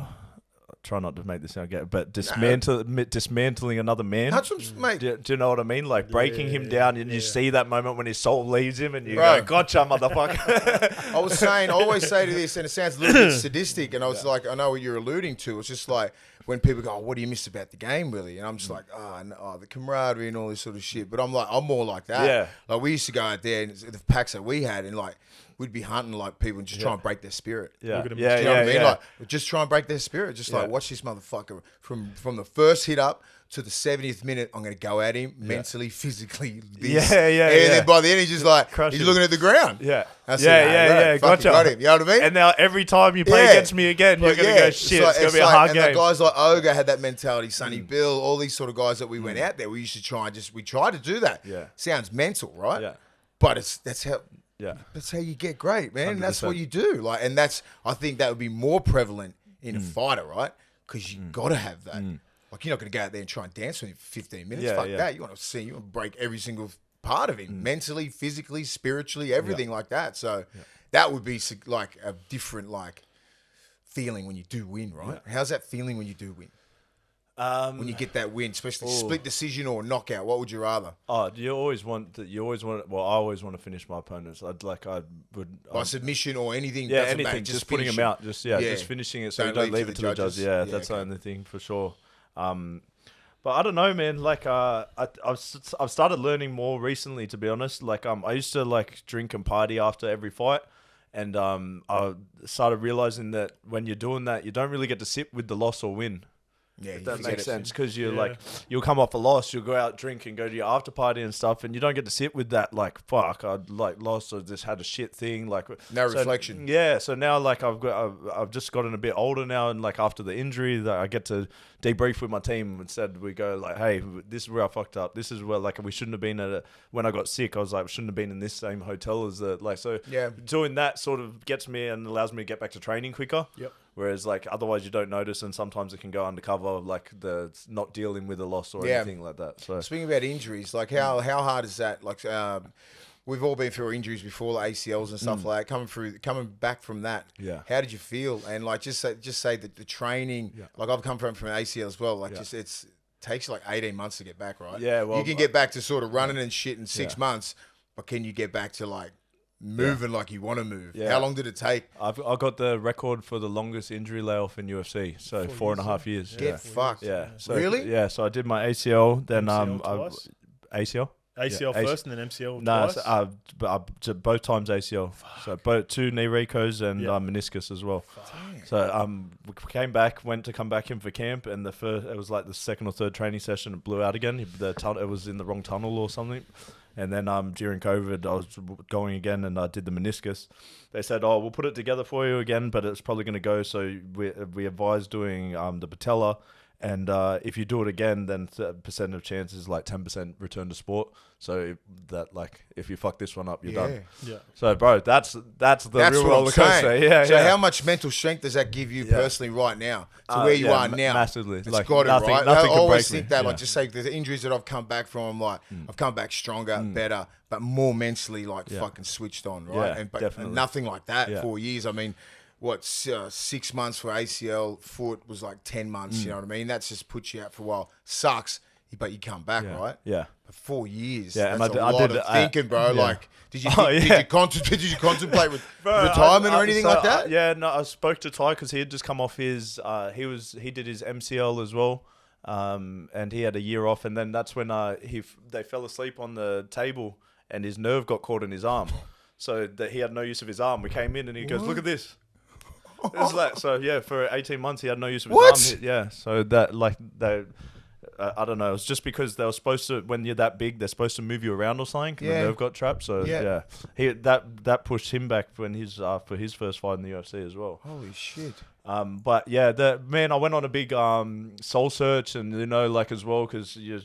Try not to make this sound gay, but dismantling another man. That's what, mate. Do you know what I mean? Like breaking him down, and you see that moment when his soul leaves him, and you go, "Gotcha, motherfucker." I always say to this, and it sounds a little bit sadistic, and I was like, I know what you're alluding to. It's just like when people go, "What do you miss about the game, Willie?" And I'm just like, the camaraderie and all this sort of shit. But I'm more like that. Yeah. Like we used to go out there, and the packs that we had, and like we'd be hunting like people and just try and break their spirit. Yeah. Do you know what I mean? Like just try and break their spirit. Just like watch this motherfucker from the first hit up to the 70th minute. I'm going to go at him mentally, physically. This. And then by the end, he's just like he's looking at the ground. Yeah. That's Gotcha. Got him. You know what I mean? And now every time you play against me again, you're going to go, shit, it's going to be a hard game. And the guys like Ogre had that mentality, Sonny Bill, all these sort of guys that we went out there, we used to try to do that. Yeah. Sounds mental, right? Yeah. But that's how you get great, man. 100%. That's what you do. Like, and I think that would be more prevalent in a fighter, right? Because you got to have that. Like, you're not going to go out there and try and dance with him for 15 minutes. Fuck that. You want to break every single part of him, mentally, physically, spiritually, everything like that. So that would be like a different feeling when you do win, right? How's that feeling when you do win? When you get that win, especially split decision or knockout, what would you rather? Oh, you always want. Well, I always want to finish my opponents. By submission or anything. Yeah, anything. Matter, just putting them out. Just finishing it. So you don't leave it to the judge. Yeah, that's the only thing for sure. But I don't know, man. Like, I've started learning more recently, to be honest. Like, I used to like drink and party after every fight, and I started realizing that when you're doing that, you don't really get to sit with the loss or win. Yeah, If that makes sense, because you're like, you'll come off a loss, you'll go out, drink, and go to your after party and stuff, and you don't get to sit with that, like, fuck, I like lost or just had a shit thing, like No reflection. Yeah, so now like I've just gotten a bit older now, and like after the injury, that I get to debrief with my team. Instead, we go like, hey, this is where I fucked up. This is where like we shouldn't have been at. When I got sick, I was like, we shouldn't have been in this same hotel as the like. So Yeah. doing that sort of gets me and allows me to get back to training quicker. Yep. Whereas like otherwise you don't notice, and sometimes it can go undercover, like the not dealing with a loss or anything like that. So Speaking about injuries, like how hard is that? Like we've all been through injuries before, like ACLs and stuff like that. Coming back from that, how did you feel? And like just say that the training, like I've come from an ACL as well. Like just takes you like 18 months to get back, right? Yeah, well, you can get back to sort of running and shit in 6 months, but can you get back to like moving like you want to move? Yeah. How long did it take? I got the record for the longest injury layoff in UFC, so 4.5 years. Get fucked. Yeah. So, Really? Yeah. So I did my ACL, then MCL twice? ACL. ACL Yeah, first and then MCL No, twice? so both times ACL. So both 2 knee recos and meniscus as well. So we came back, went to come back in for camp, and it was like the second or third training session, it blew out again. It was in the wrong tunnel or something. And then during COVID, I was going again, and I did the meniscus. They said, "Oh, we'll put it together for you again, but it's probably going to go." So we advised doing the patella, and if you do it again, then the percent of chance is like 10% return to sport. So that like if you fuck this one up, you're done. Yeah. So bro, that's the real what roller I'm coaster. saying. Yeah. So how much mental strength does that give you personally right now to where you are now? Massively. It's like got it, right? I Nothing can always break think me. that, like, just say the injuries that I've come back from, I'm like, I've come back stronger, better, but more mentally, like, fucking switched on, right? Yeah, But definitely. nothing like that. Yeah. 4 years. I mean, 6 months for ACL, foot was like 10 months. You know what I mean? That's just puts you out for a while. Sucks, but you come back, right? Yeah. But 4 years. Yeah, and that's I a lot did- of thinking, bro. yeah. Like, did you yeah. did you contemplate with Bro, retirement or anything like that? yeah, no, I spoke to Ty because he had just come off his. He did his MCL as well, and he had a year off, and then that's when they fell asleep on the table, and his nerve got caught in his arm, so that he had no use of his arm. We came in, and he goes, "Look at this." It's like, so yeah, for 18 months he had no use of his What? arm. Yeah, so that like they. I don't know. It's just because they were supposed to, when you're that big, they're supposed to move you around or something. And Yeah. the nerve got trapped. So Yeah. he that pushed him back when for his first fight in the UFC as well. Holy shit. But yeah, I went on a big soul search, and like as well, because you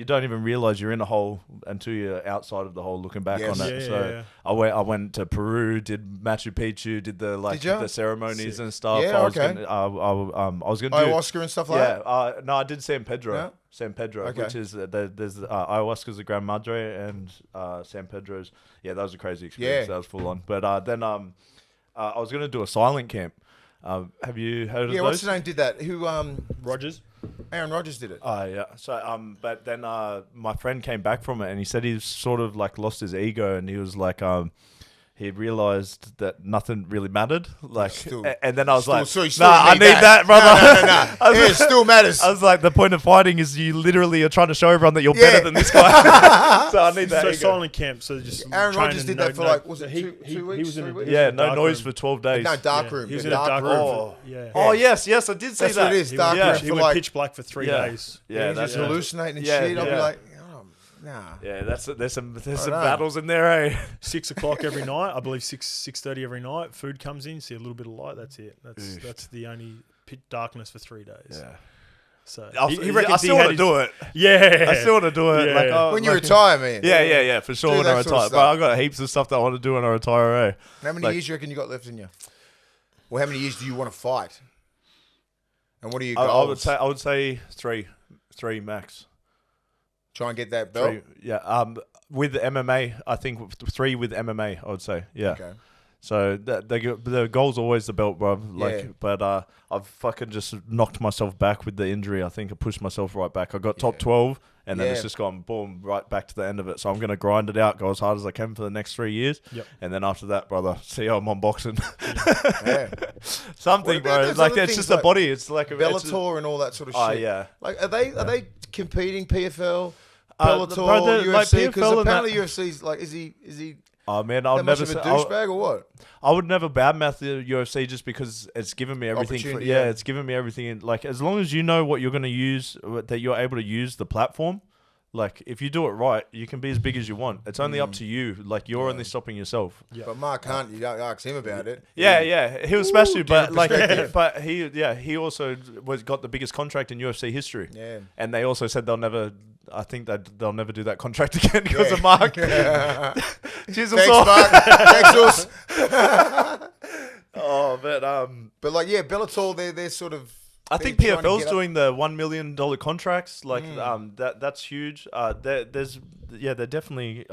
don't even realize you're in a hole until you're outside of the hole, looking back Yes. on it. Yeah, so yeah. I went to Peru, did Machu Picchu, did Did ya? the ceremonies and stuff. Yeah, I was okay. gonna, I was gonna do Ayahuasca and stuff like that? no, I did San Pedro. Yeah? San Pedro, Okay. which is there's ayahuasca's the Gran Madre, and San Pedro's. Yeah, that was a crazy experience. Yeah. That was full on. But then I was gonna do a silent camp. Have you heard of those? Yeah, what's his name did that? Who, Rogers? Aaron Rodgers did it. Oh yeah. So but then my friend came back from it, and he said he's sort of like lost his ego, and he was like he realized that nothing really mattered. Like, Still- and then I was like, so you still nah, I need that, brother. No. Yeah, it still matters. I was like, the point of fighting is you literally are trying to show everyone that you're better than this guy. So I need that. So ego. silent camp. So just Aaron train Rodgers and did that for like, was it he- 2 he- weeks? He was in 3 a, weeks? he was Yeah, in a no dark noise room. for 12 days. No, dark Yeah, room. he was The in a dark room. Oh. Yeah. Oh yes, I did see That's that. what it is. He Dark went, room he for went like, pitch black for 3 Yeah. days. Yeah, he's that's just hallucinating and Yeah, shit. I'll be yeah. like, oh, nah. Yeah, there's some know. battles in there, eh? 6 o'clock every night. I believe 6:30 every night. Food comes in. See a little bit of light. That's it. That's the only darkness for 3 days. Yeah. So I reckons still he want had to do it. Yeah. I still want to do it. Yeah. Like, oh, When you like- retire, man. Yeah, for sure Do when I that sort of retire. But stuff. I got heaps of stuff that I want to do when I retire, eh? How many Like- years do you reckon you got left in you? Or how many years do you want to fight? And what are your I goals? would say three max. Try and get that belt? 3, yeah. With MMA, I think 3 with MMA. I would say, yeah. Okay. So the goal's always the belt, bro. But I've fucking just knocked myself back with the injury. I think I pushed myself right back. I got top 12, and then it's just gone boom right back to the end of it. So I'm gonna grind it out, go as hard as I can for the next 3 years. Yep. And then after that, brother, see how I'm on boxing. What Something, about bro. those Like other it's things just like a body. It's like Bellator and all that sort of shit. Oh yeah. Like are they competing PFL, Bro, Bellator, like UFC? Because PFL and apparently UFC's like, is he Oh man, that much of a douchebag or what? I would never badmouth the UFC just because it's given me everything. It's given me everything. Like as long as you know what you're going to use, that you're able to use the platform. Like if you do it right, you can be as big as you want. It's only up to you. Like you're only stopping yourself. Yeah. But Mark Hunt, you ask him about it. Yeah, he was smash you, but like, but he also got the biggest contract in UFC history. Yeah, and they also said they'll never. I think that they'll never do that contract again because of Mark. Jesus, thanks, Mark. Thanks, us. But like, yeah, Bellator, they're sort of. I think PFL's doing the $1 million contracts. Like that's huge. There's definitely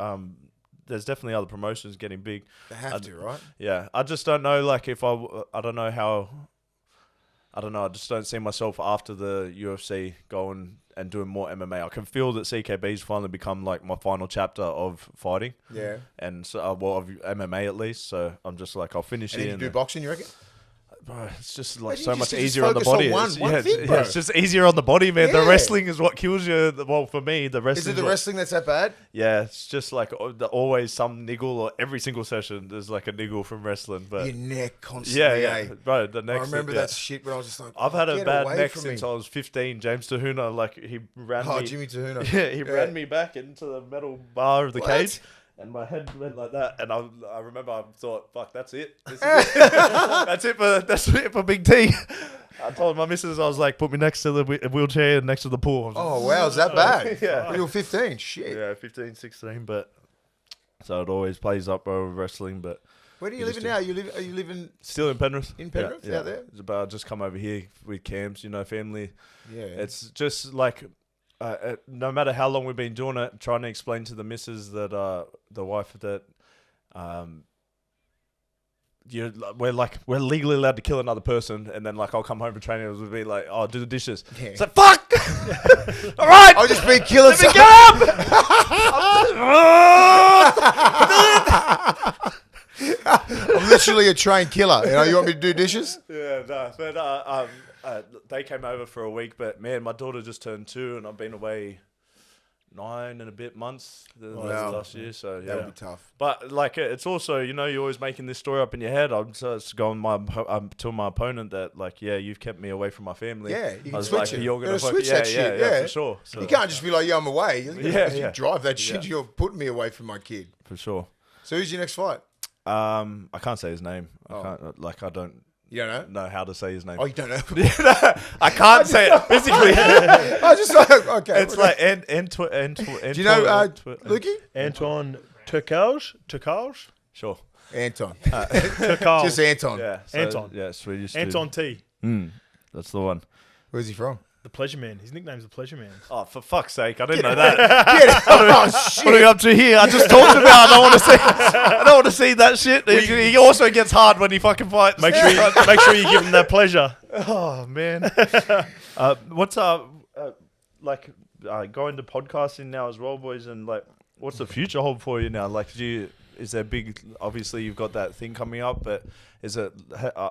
other promotions getting big. They have to, right? Yeah, I just don't know. Like if I don't know how. I don't know. I just don't see myself after the UFC going and doing more MMA. I can feel that CKB's finally become like my final chapter of fighting. Yeah. And so, of MMA at least. So I'm just like, I'll finish it. And you do boxing, you reckon? Bro, it's just like so much easier on the body. One thing, bro. It's just easier on the body, man. The wrestling is what kills you. Well, for me, the wrestling. Is it the wrestling that's that bad? Yeah, it's just like always some niggle, or every single session there's like a niggle from wrestling. But your neck constantly. Yeah, bro. The next. I remember that shit when I was just like, I've had a bad neck since I was 15. James Tahuna, like he ran me. Jimmy Tahuna. Yeah, he ran me back into the metal bar of the cage. And my head went like that, and I remember I thought, "Fuck, that's it. This is it. That's it for Big T." I told my missus, I was like, "Put me next to the wheelchair and next to the pool." Oh wow, is that bad? Yeah, you were 15. Shit. Yeah, 15, 16, but so it always plays up over wrestling. But where do you live now? Are you living still in Penrith? In Penrith, out there? It's about just come over here with Cam's, family. Yeah, it's just like. No matter how long we've been doing it, trying to explain to the missus that the wife that we're legally allowed to kill another person, and then like I'll come home from training and it'll be like, oh, do the dishes. Yeah. It's like, fuck. All right, I'll just be killing. Let me get up. I'm literally a trained killer. You want me to do dishes? Yeah, no, but they came over for a week, but man, my daughter just turned 2, and I've been away 9 and a bit months last year. So that would be tough. But like, it's also, you're always making this story up in your head. I'm just going to my opponent that like, yeah, you've kept me away from my family. Yeah, you can switch it. You're gonna switch that shit. Yeah, for sure. So, you can't just be like, yeah, I'm away. You drive that shit. Yeah. You're putting me away from my kid. For sure. So who's your next fight? I can't say his name. I don't. You don't know how to say his name. Oh, you don't know? I can't say it physically. I just like, okay. It's like do you know Lukey? Anton Turkals? Sure. Anton. Turkals. Just Anton. Yeah. Anton. Yeah, Swedish. Anton T. That's the one. Where's he from? The Pleasure Man. His nickname's the Pleasure Man. Oh, for fuck's sake! I didn't know that. Shit. What are you up to here? I just talked about. I don't want to see that shit. He also gets hard when he fucking fights. Make sure you give him that pleasure. Oh man. What's going to podcasting now as well, boys? And like, what's the future hold for you now? Like, is there big? Obviously, you've got that thing coming up, but is it?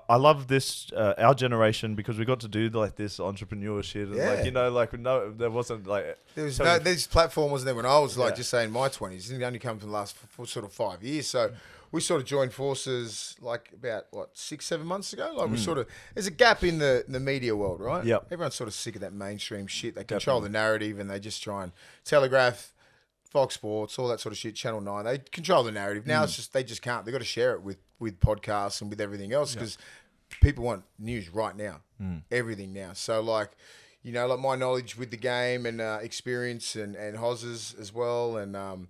I love this our generation because we got to do like this entrepreneur shit, and there wasn't like this platform wasn't there when I was just saying my 20s. It only come from the last sort of 5 years. So we sort of joined forces like about 6-7 months ago. Like we sort of there's a gap in the media world, right? Yeah, everyone's sort of sick of that mainstream shit. They control the narrative and they just try and telegraph. Fox Sports, all that sort of shit, Channel 9, they control the narrative. Now it's just, they just can't. They've got to share it with podcasts and with everything else because people want news right now, everything now. So like, like my knowledge with the game and experience and Hoz's as well. And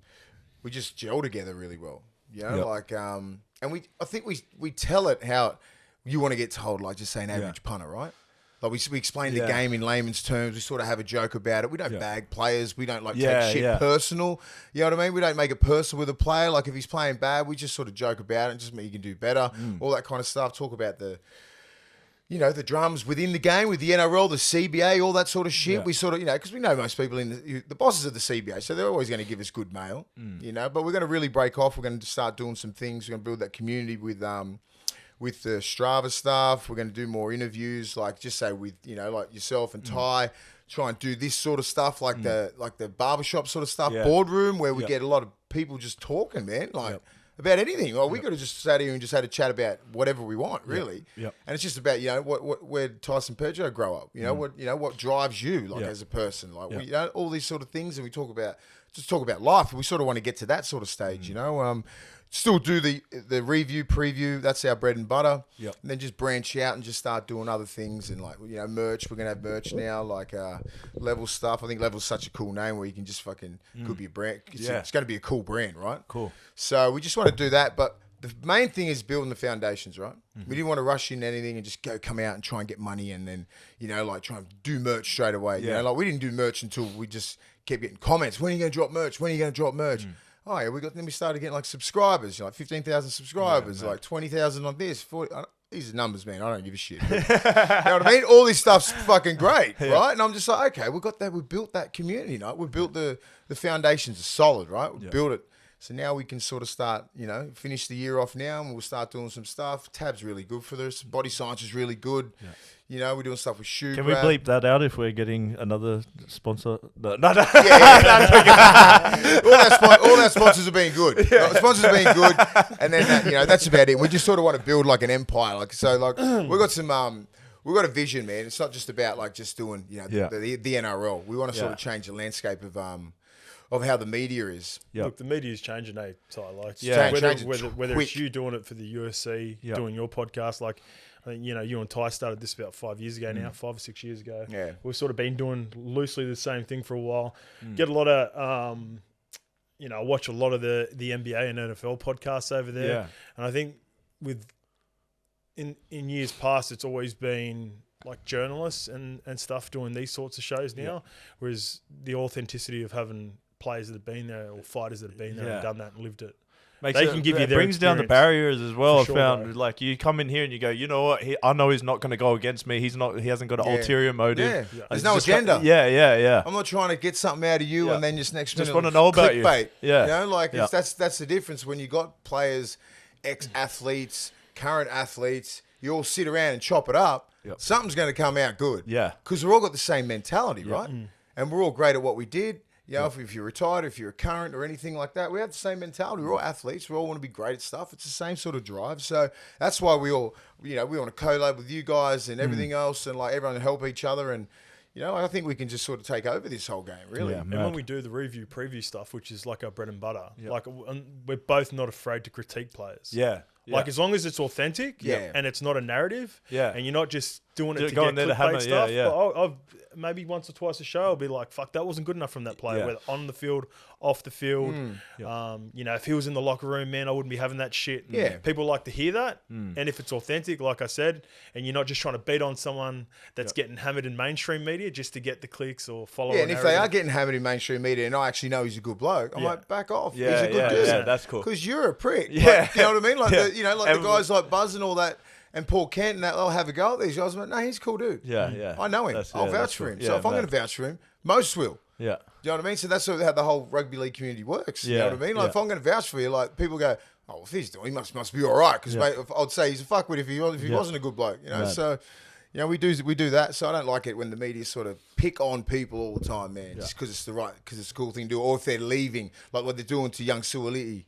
we just gel together really well, and I think we tell it how you want to get told, like just say an average punter, right? Like we explain the game in layman's terms. We sort of have a joke about it. We don't bag players. We don't take shit personal. You know what I mean? We don't make it personal with a player. Like if he's playing bad, we just sort of joke about it and just mean you can do better. All that kind of stuff. Talk about the drums within the game with the NRL, the CBA, all that sort of shit. We sort of, because we know most people in the bosses of the CBA, so they're always going to give us good mail, but we're going to really break off. We're going to start doing some things. We're going to build that community with the Strava stuff. We're going to do more interviews, like just say with, like yourself and Ty, try and do this sort of stuff, like the barbershop sort of stuff, boardroom, where we get a lot of people just talking, man, about anything. Well, we could have just sat here and just had a chat about whatever we want, really. And it's just about, where did Tyson Pedro grow up? What drives you, as a person, all these sort of things, and we talk about life. We sort of want to get to that sort of stage, Still do the review, preview. That's our bread and butter. And then just branch out and just start doing other things and merch. We're gonna have merch now, Level stuff. I think Level's such a cool name where you can just fucking could be a brand. It's going to be a cool brand, right? Cool. So we just want to do that, but the main thing is building the foundations, right? We didn't want to rush into anything and just come out and try and get money and then try and do merch straight away. We didn't do merch until we just kept getting comments. When are you going to drop merch? When are you going to drop merch? Oh yeah, then we started getting subscribers, 15,000 subscribers, 20,000 on this, 40. These are numbers, man. I don't give a shit. You know what I mean? All this stuff's fucking great, right? And I'm just like, okay, we got that. We built that community, We built the foundations are solid, right? We built it. So now we can sort of start, finish the year off now, and we'll start doing some stuff. Tab's really good for this. Body Science is really good. We're doing stuff with Shoe Can Grab. we bleep that out if we're getting another sponsor? No. all our sponsors are being good. Sponsors are being good, and then that's about it. We just sort of want to build like an empire. We've got some. We've got a vision, man. It's not just about just doing the NRL. We want to sort of change the landscape of how the media is. Look, the media is changing, So whether it's you doing it for the USC, doing your podcast, I think, you and Ty started this about 5 years ago now, 5 or 6 years ago. We've sort of been doing loosely the same thing for a while. Get a lot of, I watch a lot of the NBA and NFL podcasts over there. And I think in years past, it's always been journalists and stuff doing these sorts of shows now, whereas the authenticity of having players that have been there or fighters that have been there and done that and lived it. Can give you their brings down the barriers as well. I found you come in here and you go, you know what? I know he's not going to go against me. He hasn't got an ulterior motive. There's no agenda. I'm not trying to get something out of you and then just next minute just want to know about clickbait. That's the difference when you got players, ex-athletes, current athletes. You all sit around and chop it up. Something's going to come out good. Because we're all got the same mentality, right? And we're all great at what we did. If you're retired, if you're a current or anything like that, we have the same mentality. We're all athletes. We all want to be great at stuff. It's the same sort of drive. So that's why we all, we want to collab with you guys and everything else and everyone to help each other. And, I think we can just sort of take over this whole game, really. And when we do the review preview stuff, which is our bread and butter, we're both not afraid to critique players. As long as it's authentic and it's not a narrative and you're not just doing it to get clickbait stuff. But I've maybe once or twice a show, I'll be like, fuck, that wasn't good enough from that player, whether on the field, off the field. If he was in the locker room, man, I wouldn't be having that shit. People like to hear that. And if it's authentic, like I said, and you're not just trying to beat on someone that's getting hammered in mainstream media just to get the clicks or follow. And if they are getting hammered in mainstream media and I actually know he's a good bloke, I'm like, back off. He's a good dude. Yeah, that's cool. Because you're a prick. You know what I mean? The guys like Buzz and all that. And Paul Kent and that, they'll have a go at these guys. I'm like, no, he's a cool dude. I know him. I'll vouch for him. So if I'm going to vouch for him, most will. Do you know what I mean? So that's how the whole rugby league community works. You know what I mean? If I'm going to vouch for you, people go, oh, if he's doing, he must be all right. Because I'd say he's a fuckwit if he wasn't a good bloke. So we do that. So I don't like it when the media sort of pick on people all the time, man, just because it's it's a cool thing to do, or if they're leaving, like what they're doing to young Suoliti.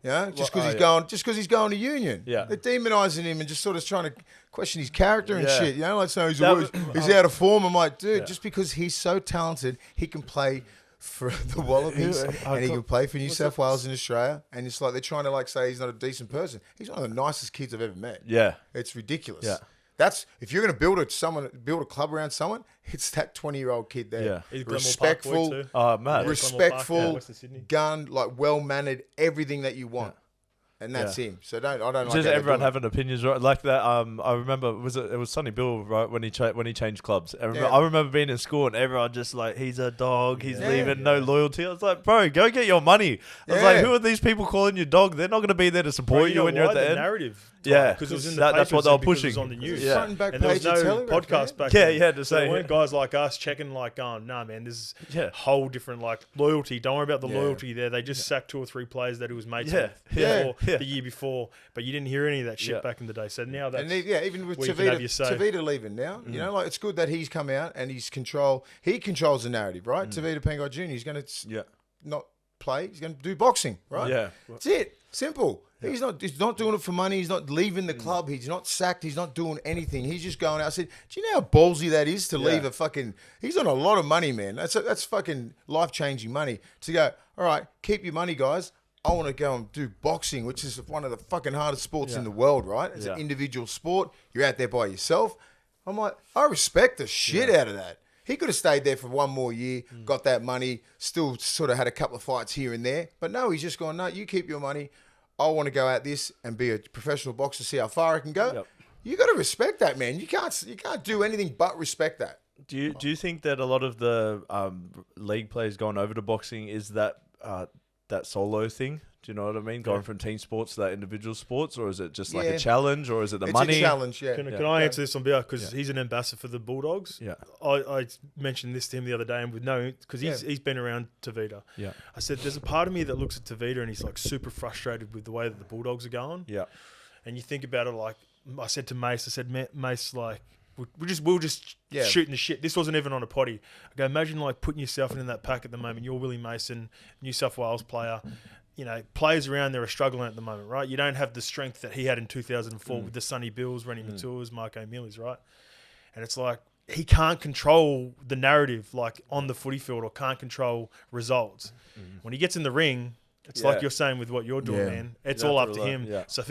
Just because he's going to Union. They're demonising him and just sort of trying to question his character and shit. So he's out of form. I'm like, dude, just because he's so talented, he can play for the Wallabies and he can play for New South Wales in Australia. And it's like they're trying to say he's not a decent person. He's one of the nicest kids I've ever met. It's ridiculous. That's if you're going to build a club around someone, it's that 20-year-old kid there. Respectful, gun, well mannered, everything that you want. and that's him. So I don't like just how everyone they do it. having opinions right like that. I remember it was Sonny Bill, right, when he changed clubs. I Yeah. remember being in school and everyone just like, he's a dog, he's Yeah. leaving, no loyalty. I was like, bro, go get your money. I was Yeah. like, who are these people calling you dog? They're not going to be there to support you when you're at the end. Narrative. Yeah, because it was in the that's what papers they were and because it was pushing. on the news. Yeah. Front and back And there was page of no Telegraph, podcast man. back Yeah, then. yeah, to So say, there weren't guys like us checking like going, nah, man, this is Yeah. whole different like loyalty. Don't worry about the Yeah. loyalty there. They just sacked 2 or 3 players that he was mates Yeah. with Yeah. before, Yeah. the year before. But you didn't hear any of that shit Yeah. back in the day. So now that's And even with where you can have your say. Tavita leaving now, you know, like it's good that he's come out and he controls the narrative, right? Tavita Pangai Jr. He's going to Yeah. not play. He's going to do boxing, right? Yeah. That's it. Simple. He's not doing it for money. He's not leaving the club. He's not sacked. He's not doing anything. He's just going out. I said, do you know how ballsy that is to leave a fucking... He's on a lot of money, man. That's fucking life-changing money. To go, all right, keep your money, guys. I want to go and do boxing, which is one of the fucking hardest sports in the world, right? It's an individual sport. You're out there by yourself. I'm like, I respect the shit out of that. He could have stayed there for one more year, got that money, still sort of had a couple of fights here and there. But no, he's just gone, no, you keep your money. I want to go out this and be a professional boxer, see how far I can go. Yep. You got to respect that, man. You can't do anything but respect that. Do you think that a lot of the league players going over to boxing is that solo thing? Do you know what I mean? Going from team sports to that individual sports, or is it just like a challenge, or is it the It's money? a challenge, yeah. Can I answer this on behalf? Because he's an ambassador for the Bulldogs. Yeah. I mentioned this to him the other day, and with because he's been around Tavita. Yeah. I said, there's a part of me that looks at Tavita and he's like super frustrated with the way that the Bulldogs are going. Yeah. And you think about it, like I said to Mace, I said, Mace, like we were just shooting the shit. This wasn't even on a potty. I go, imagine like putting yourself in that pack at the moment. You're Willie Mason, New South Wales player. You know, players around there are struggling at the moment, right? You don't have the strength that he had in 2004 with the Sonny Bills, Rennie Matuas, Marco Millers, right? And it's like he can't control the narrative like on the footy field or can't control results. When he gets in the ring, it's like you're saying with what you're doing, man. It's all up to him. Yeah. So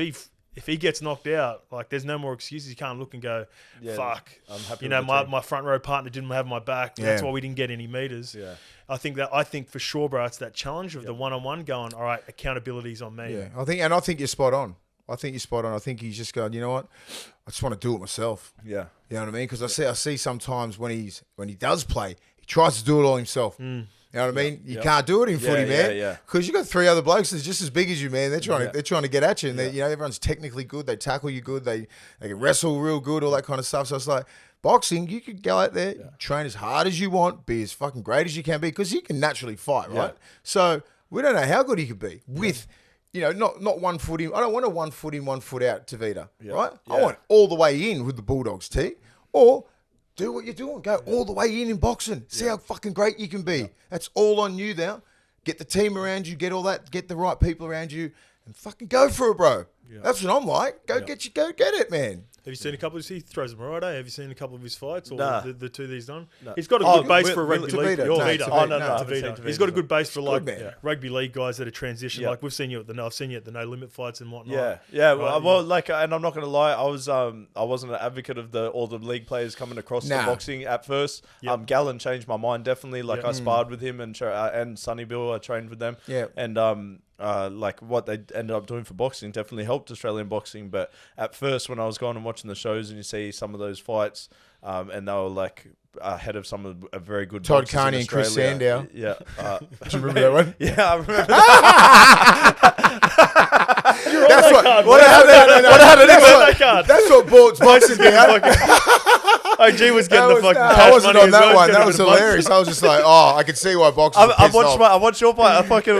if he gets knocked out, like there's no more excuses. You can't look and go, fuck. I'm happy You know, with the team. my front row partner didn't have my back. That's why we didn't get any meters. Yeah. I think for sure, bro, it's that challenge of the one-on-one going, all right, accountability's on me. Yeah, I think you're spot on. I think he's just going, you know what? I just want to do it myself. Yeah. You know what I mean? Because I see sometimes when he does play, he tries to do it all himself. You know what I mean? You can't do it in footy, man. Yeah. Because you got 3 other blokes that's just as big as you, man. They're trying to get at you, and you know everyone's technically good. They tackle you good. They can wrestle real good, all that kind of stuff. So it's like boxing. You could go out there, train as hard as you want, be as fucking great as you can be, because he can naturally fight, right? So we don't know how good he could be with. You know, not 1 foot in. I don't want a 1 foot in, 1 foot out Tavita, right? Yeah. I want all the way in with the Bulldogs, T. Or do what you're doing. Go all the way in boxing. See how fucking great you can be. That's all on you now. Get the team around you. Get all that. Get the right people around you, and fucking go for it, bro. That's what I'm like. Go get it, man. Have you seen a couple of his? He throws them right, eh? Have you seen a couple of his fights or Nah. the 2 that he's done? No. He's got a good base for Will- rugby Tavita. league. No, Tavita. Tavita. No, No, I haven't seen Tavita. Tavita He's got a as good base for like man. rugby league guys that are transition. Yeah. Like we've seen you at I've seen you at the No Limit fights and whatnot. Yeah. Right, Well, like, and I'm not gonna lie, I wasn't an advocate of all the league players coming across to boxing at first. Yep. Gallon changed my mind definitely. Like Yep. I sparred with him and Sonny Bill. I trained with them. Yeah. And like what they ended up doing for boxing definitely helped Australian boxing. But at first, when I was going and watching the shows and you see some of those fights, and they were like ahead of some of a very good Todd boxers in Carney and Chris Australia. Sandow. Yeah. Do you remember that one? Yeah, I remember that. That's what. card, What man. happened? that card. That's what bought boxing down. OG was getting the fucking I cash wasn't money on as that well. one. Getting That a was bit of bucks. hilarious. I was just like, oh, I could see why boxing. I watched your fight. I fucking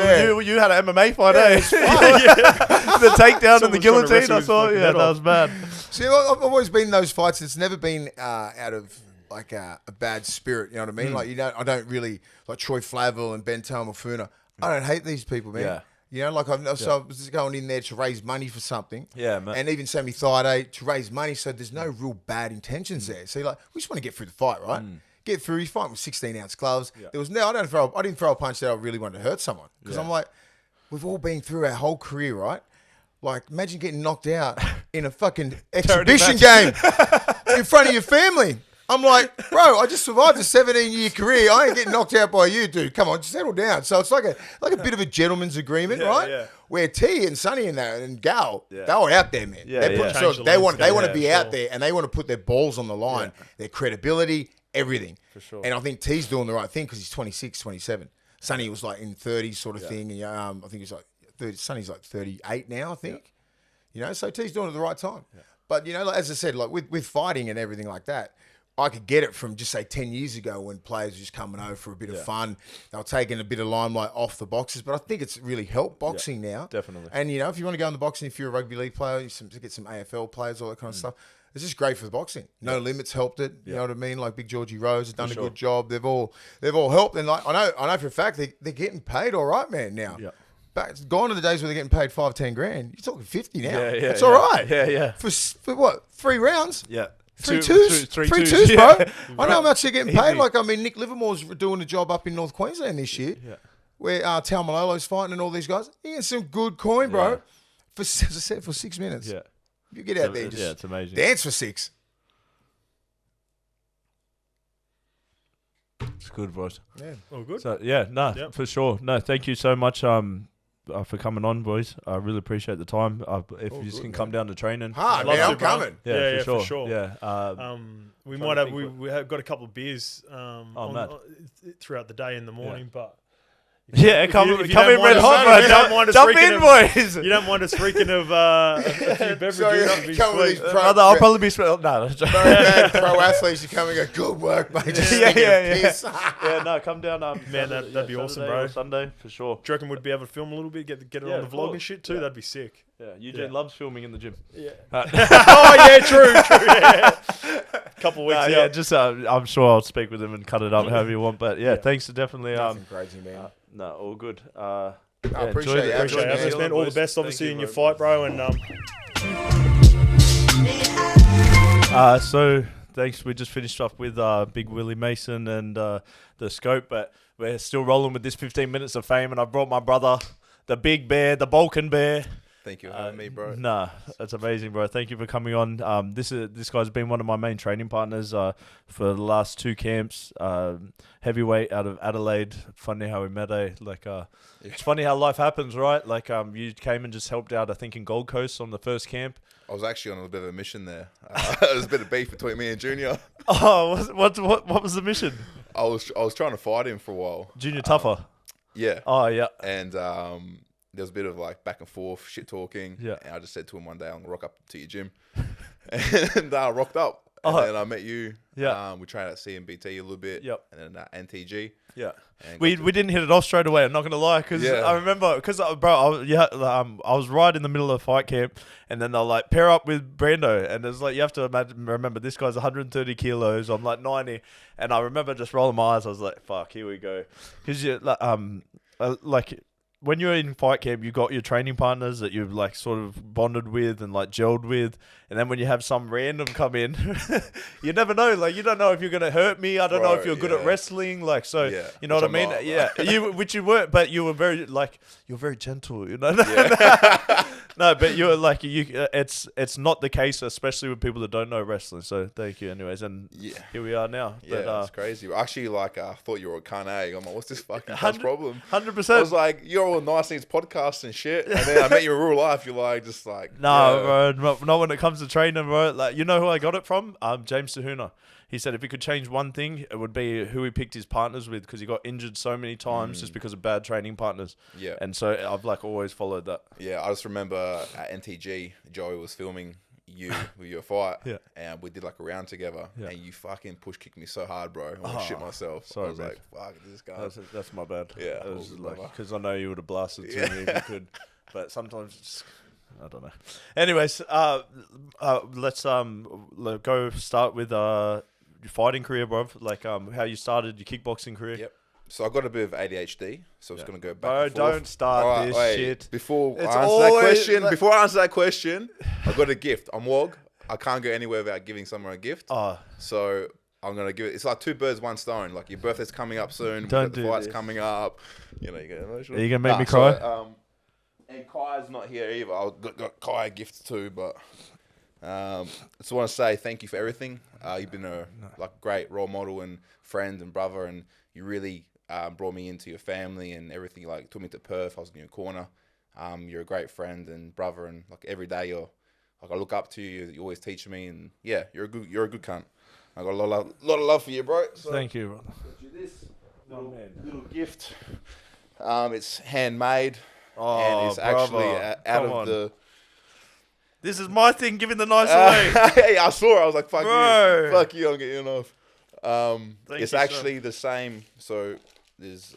you had an MMA fight, eh? The takedown and the Someone's trying to guillotine. wrestle I his saw. fucking Yeah, head that off. was bad. See, I've always been in those fights. It's never been out of like a bad spirit. You know what I mean? Like I don't really like Troy Flavel and Ben Talmafuna. I don't hate these people, man. Yeah. You know, like I was just going in there to raise money for something. Yeah, man. And even Sammy Thaiday to raise money, so there's no real bad intentions there. So like, we just want to get through the fight, right? Get through. He's fighting with 16-ounce gloves. Yeah. There was I didn't throw a punch that I really wanted to hurt someone, because I'm like, we've all been through our whole career, right? Like, imagine getting knocked out in a fucking exhibition game in front of your family. I'm like, bro, I just survived a 17-year career. I ain't getting knocked out by you, dude. Come on, just settle down. So it's like a bit of a gentleman's agreement, right? Yeah. Where T and Sonny and Gal, they were out there, man. Yeah, they put themselves, Change the they want to landscape. be out there, and they want to put their balls on the line, their credibility, everything. For sure. And I think T's doing the right thing because he's 26, 27. Sonny was like in 30s sort of thing. And, I think he's like 30. Sonny's like 38 now, I think. You know, so T's doing it at the right time. Yeah. But, you know, like, as I said, like with fighting and everything like that, I could get it from just say 10 years ago when players were just coming over for a bit of fun. They were taking a bit of limelight off the boxes. But I think it's really helped boxing now. Definitely. And, you know, if you want to go in the boxing, if you're a rugby league player, get some AFL players, all that kind of stuff. It's just great for the boxing. No Limits helped it. You know what I mean? Like Big Georgie Rose has done a good job. They've all helped. And like I know for a fact they're getting paid all right, man, now. Yeah. But it's gone to the days where they're getting paid 5-10 grand. You're talking 50 now. It's all right. Yeah. For what? 3 rounds? Yeah. Three twos, bro. I know how much they're getting paid. Easy. Like, I mean, Nick Livermore's doing a job up in North Queensland this year, where Taumalolo's fighting and all these guys. He gets some good coin, bro. For, as I said, for 6 minutes. Yeah. You get out there and just it's amazing. Dance for 6. It's good, boys. Yeah. All good. So, for sure. No, thank you so much for coming on, boys. I really appreciate the time. If you just can come down to training. Man, I'm coming. For sure. Yeah. We might have we have got a couple of beers throughout the day in the morning, but come in mind red us- hot, if you don't mind bro. us Jump freaking in, of- boys. You don't mind us freaking of a few beverages? That'd be come with sweet. these I'll probably be no. pro athletes. You come and go, good work, mate. Just piss. No, come down. Man, that'd be awesome, Saturday bro. or Sunday for sure. Do you reckon we'd be able to film a little bit, get it on the of vlog course. and shit too? That'd be sick. Yeah, Eugene loves filming in the gym. Yeah. Oh yeah, true. Yeah. Couple weeks. Just I'm sure I'll speak with him and cut it up however you want. But thanks for definitely. Crazy, man. No, all good. I appreciate it. Appreciate it, man. All the best, obviously, in your fight, bro. And so thanks. We just finished up with Big Willie Mason and the Scope, but we're still rolling with this 15 minutes of fame. And I brought my brother, the Big Bear, the Balkan Bear. Thank you for having me, bro. Nah, that's amazing, bro. Thank you for coming on. This guy's been one of my main training partners for the last 2 camps. Heavyweight out of Adelaide. Funny how we met, It's funny how life happens, right? Like you came and just helped out, I think, in Gold Coast on the first camp. I was actually on a bit of a mission there. There was a bit of beef between me and Junior. Oh, what was the mission? I was trying to fight him for a while. Junior Tougher. Yeah. Oh, yeah. And there was a bit of like back and forth, shit talking. Yeah. And I just said to him one day, I'm going to rock up to your gym. And I rocked up. And then I met you. Yeah. We trained at CMBT a little bit. Yep. And then NTG. Yeah. And We didn't hit it off straight away. I'm not gonna lie, because I remember, I was right in the middle of fight camp, and then they're like, pair up with Brando, and it's like, you have to remember this guy's 130 kilos. I'm like 90, and I remember just rolling my eyes. I was like, fuck, here we go, because like when you're in fight camp, you got your training partners that you've like sort of bonded with and like gelled with, and then when you have some random come in, you never know. Like, you don't know if you're gonna hurt me. I don't know if you're good at wrestling. Like, so you know what I mean? Which you weren't, but you were very you're very gentle. You know. No, but you're like it's not the case, especially with people that don't know wrestling. So thank you, anyways, and here we are now. Yeah, that's crazy. Actually, I thought you were a cunt. I'm like, what's this fucking 100%. problem? 100%. I was like, you're all nice in these podcasts and shit, and then I met you in real life. You're like, just like, bro, not when it comes to training, bro. Like, you know who I got it from? James Sahuna. He said if he could change one thing, it would be who he picked his partners with, because he got injured so many times just because of bad training partners. Yeah. And so I've like always followed that. Yeah, I just remember at NTG, Joey was filming you with your fight. And we did like a round together. And you fucking push kicked me so hard, bro. I shit myself. Sorry, I was man. like, fuck, this guy. That's my bad. Yeah. Because I know you would have blasted to me if you could. But sometimes it's I don't know. Anyways, let's go start with your fighting career, bro. Like how you started your kickboxing career. Yep. So I got a bit of ADHD, so I was going to go back Bro, and forth. don't start this shit. Before I answer that question, I got a gift. I'm WOG. I can't go anywhere without giving someone a gift. So I'm going to give it. It's like 2 birds, 1 stone. Like, your birthday's coming up soon. Don't the do fight's this. coming up. You know, you get emotional. Are you going to make me cry? And Kai's not here either. I got Kai a gift too, but Just want to say thank you for everything. You've been a great role model and friend and brother, and you really brought me into your family and everything. Like took me to Perth. I was in your corner. You're a great friend and brother, and like every day I look up to you. You always teach me, and yeah, you're a good cunt. I got a lot of love for you, bro. So, thank you, brother. Got you this little gift. It's handmade, and it's actually out of the. This is my thing, giving the nice away. Hey, I saw it. I was like, fuck Bro. you. Fuck you, I'm getting off. It's you, actually the same. So there's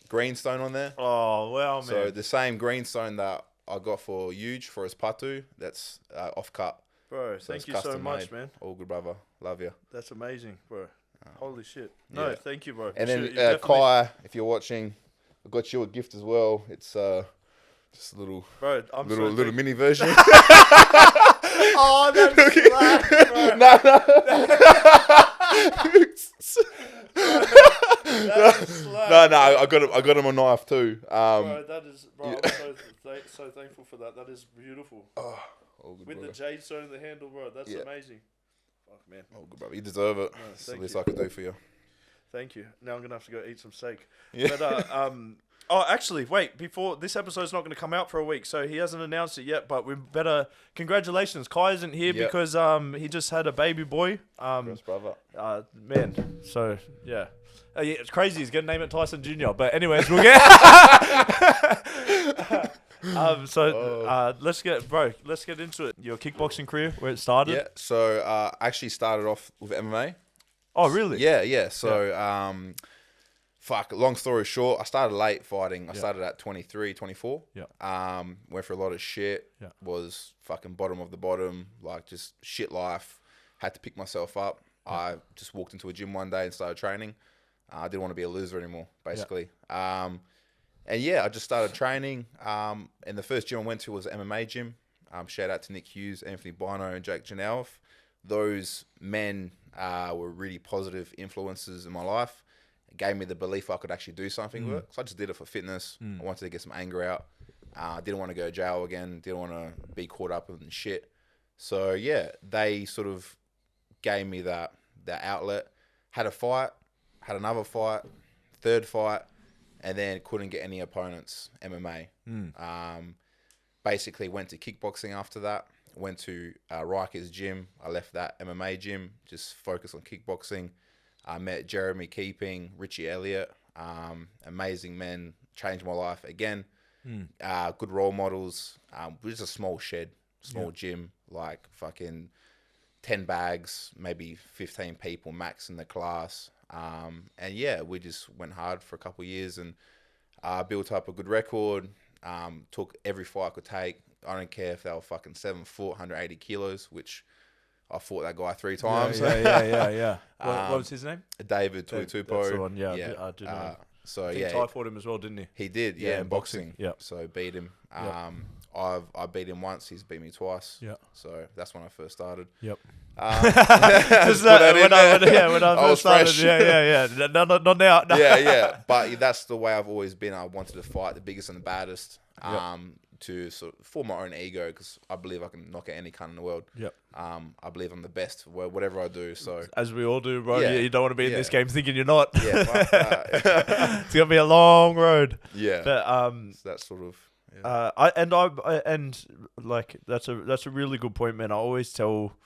greenstone on there. Oh, wow, man. So the same greenstone that I got for Huge for his patu, that's off cut. Bro, So thank it's you so custom much, made. man. All good, brother. Love you. That's amazing, bro. Holy shit. No, yeah. thank you, bro. And You then definitely- Kai, if you're watching, I got you a gift as well. It's just a little Bro, I'm so little thank- mini version. Oh, that's slack, bro. That's slack. No, I got him a knife too. Bro, that is, bro, I'm so thankful for that. That is beautiful. All good, With brother. the jade stone in the handle, bro. That's Yeah. amazing. Fuck, man. All good, brother. You deserve it. It's the thank least you. I could do for you. Thank you. Now I'm gonna have to go eat some steak. Yeah. But oh, actually, wait. Before this episode's not gonna come out for a week, so he hasn't announced it yet. But we better. Congratulations, Kai isn't here Yep. because he just had a baby boy. Congrats, brother. Man. So yeah. Yeah, it's crazy. He's gonna name it Tyson Jr. But anyways, we'll get. Let's get into it. Your kickboxing career, where it started. Yeah. So I actually started off with MMA. Oh, really? Yeah. So long story short, I started late fighting. I started at 23, 24. Yeah. Went through a lot of shit. Yeah. Was fucking bottom of the bottom, like just shit life. Had to pick myself up. I just walked into a gym one day and started training. I didn't want to be a loser anymore, basically. And yeah, I just started training. And the first gym I went to was an MMA gym. Shout out to Nick Hughes, Anthony Bino, and Jake Janelf. Those men were really positive influences in my life. It gave me the belief I could actually do something with it. So I just did it for fitness. I wanted to get some anger out. I didn't want to go to jail again. Didn't want to be caught up in shit. So yeah, they sort of gave me that outlet. Had a fight. Had another fight, third fight, and then couldn't get any opponents, MMA. Basically went to kickboxing after that. Went to Riker's gym. I left that MMA gym, just focused on kickboxing. I met Jeremy Keeping, Richie Elliott, amazing men, changed my life again. Good role models. Just a small shed, gym, like fucking 10 bags, maybe 15 people max in the class. And yeah, we just went hard for a couple of years and built up a good record. Took every fight I could take. I don't care if they were fucking 7 foot, 180 kilos, which I fought that guy 3 times. Yeah. What was his name? David Tuitupo. That's the one. Yeah, I did know. So I think Ty fought him as well, didn't he? He did. Yeah, in boxing. Yeah. So beat him. Yep. I beat him once. He's beat me twice. Yeah. So that's when I first started. Yep. Just when I first started. fresh. Yeah. Not now. No. Yeah. But that's the way I've always been. I wanted to fight the biggest and the baddest. To sort of for my own ego, because I believe I can knock out any cunt in the world. Yep. I believe I'm the best whatever I do. So as we all do, bro. Yeah. You don't want to be in this game thinking you're not. yeah, fuck that. It's gonna be a long road. Yeah. But So that's sort of. Yeah. That's a really good point, man. I always tell,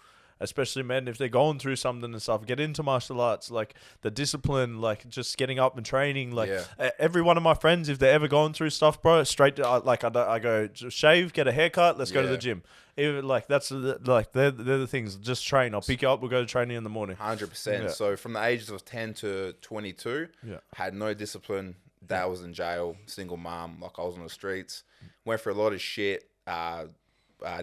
especially men, if they're going through something and stuff, get into martial arts, like the discipline, like just getting up and training. Like every one of my friends, if they're ever going through stuff, bro, straight to, I go just shave, get a haircut, let's go to the gym. Even they're the things. Just train. I'll pick you up. We'll go to training in the morning. 100%. So from the ages of 10 to 22, had no discipline. Dad was in jail. Single mom. Like I was on the streets. Went through a lot of shit.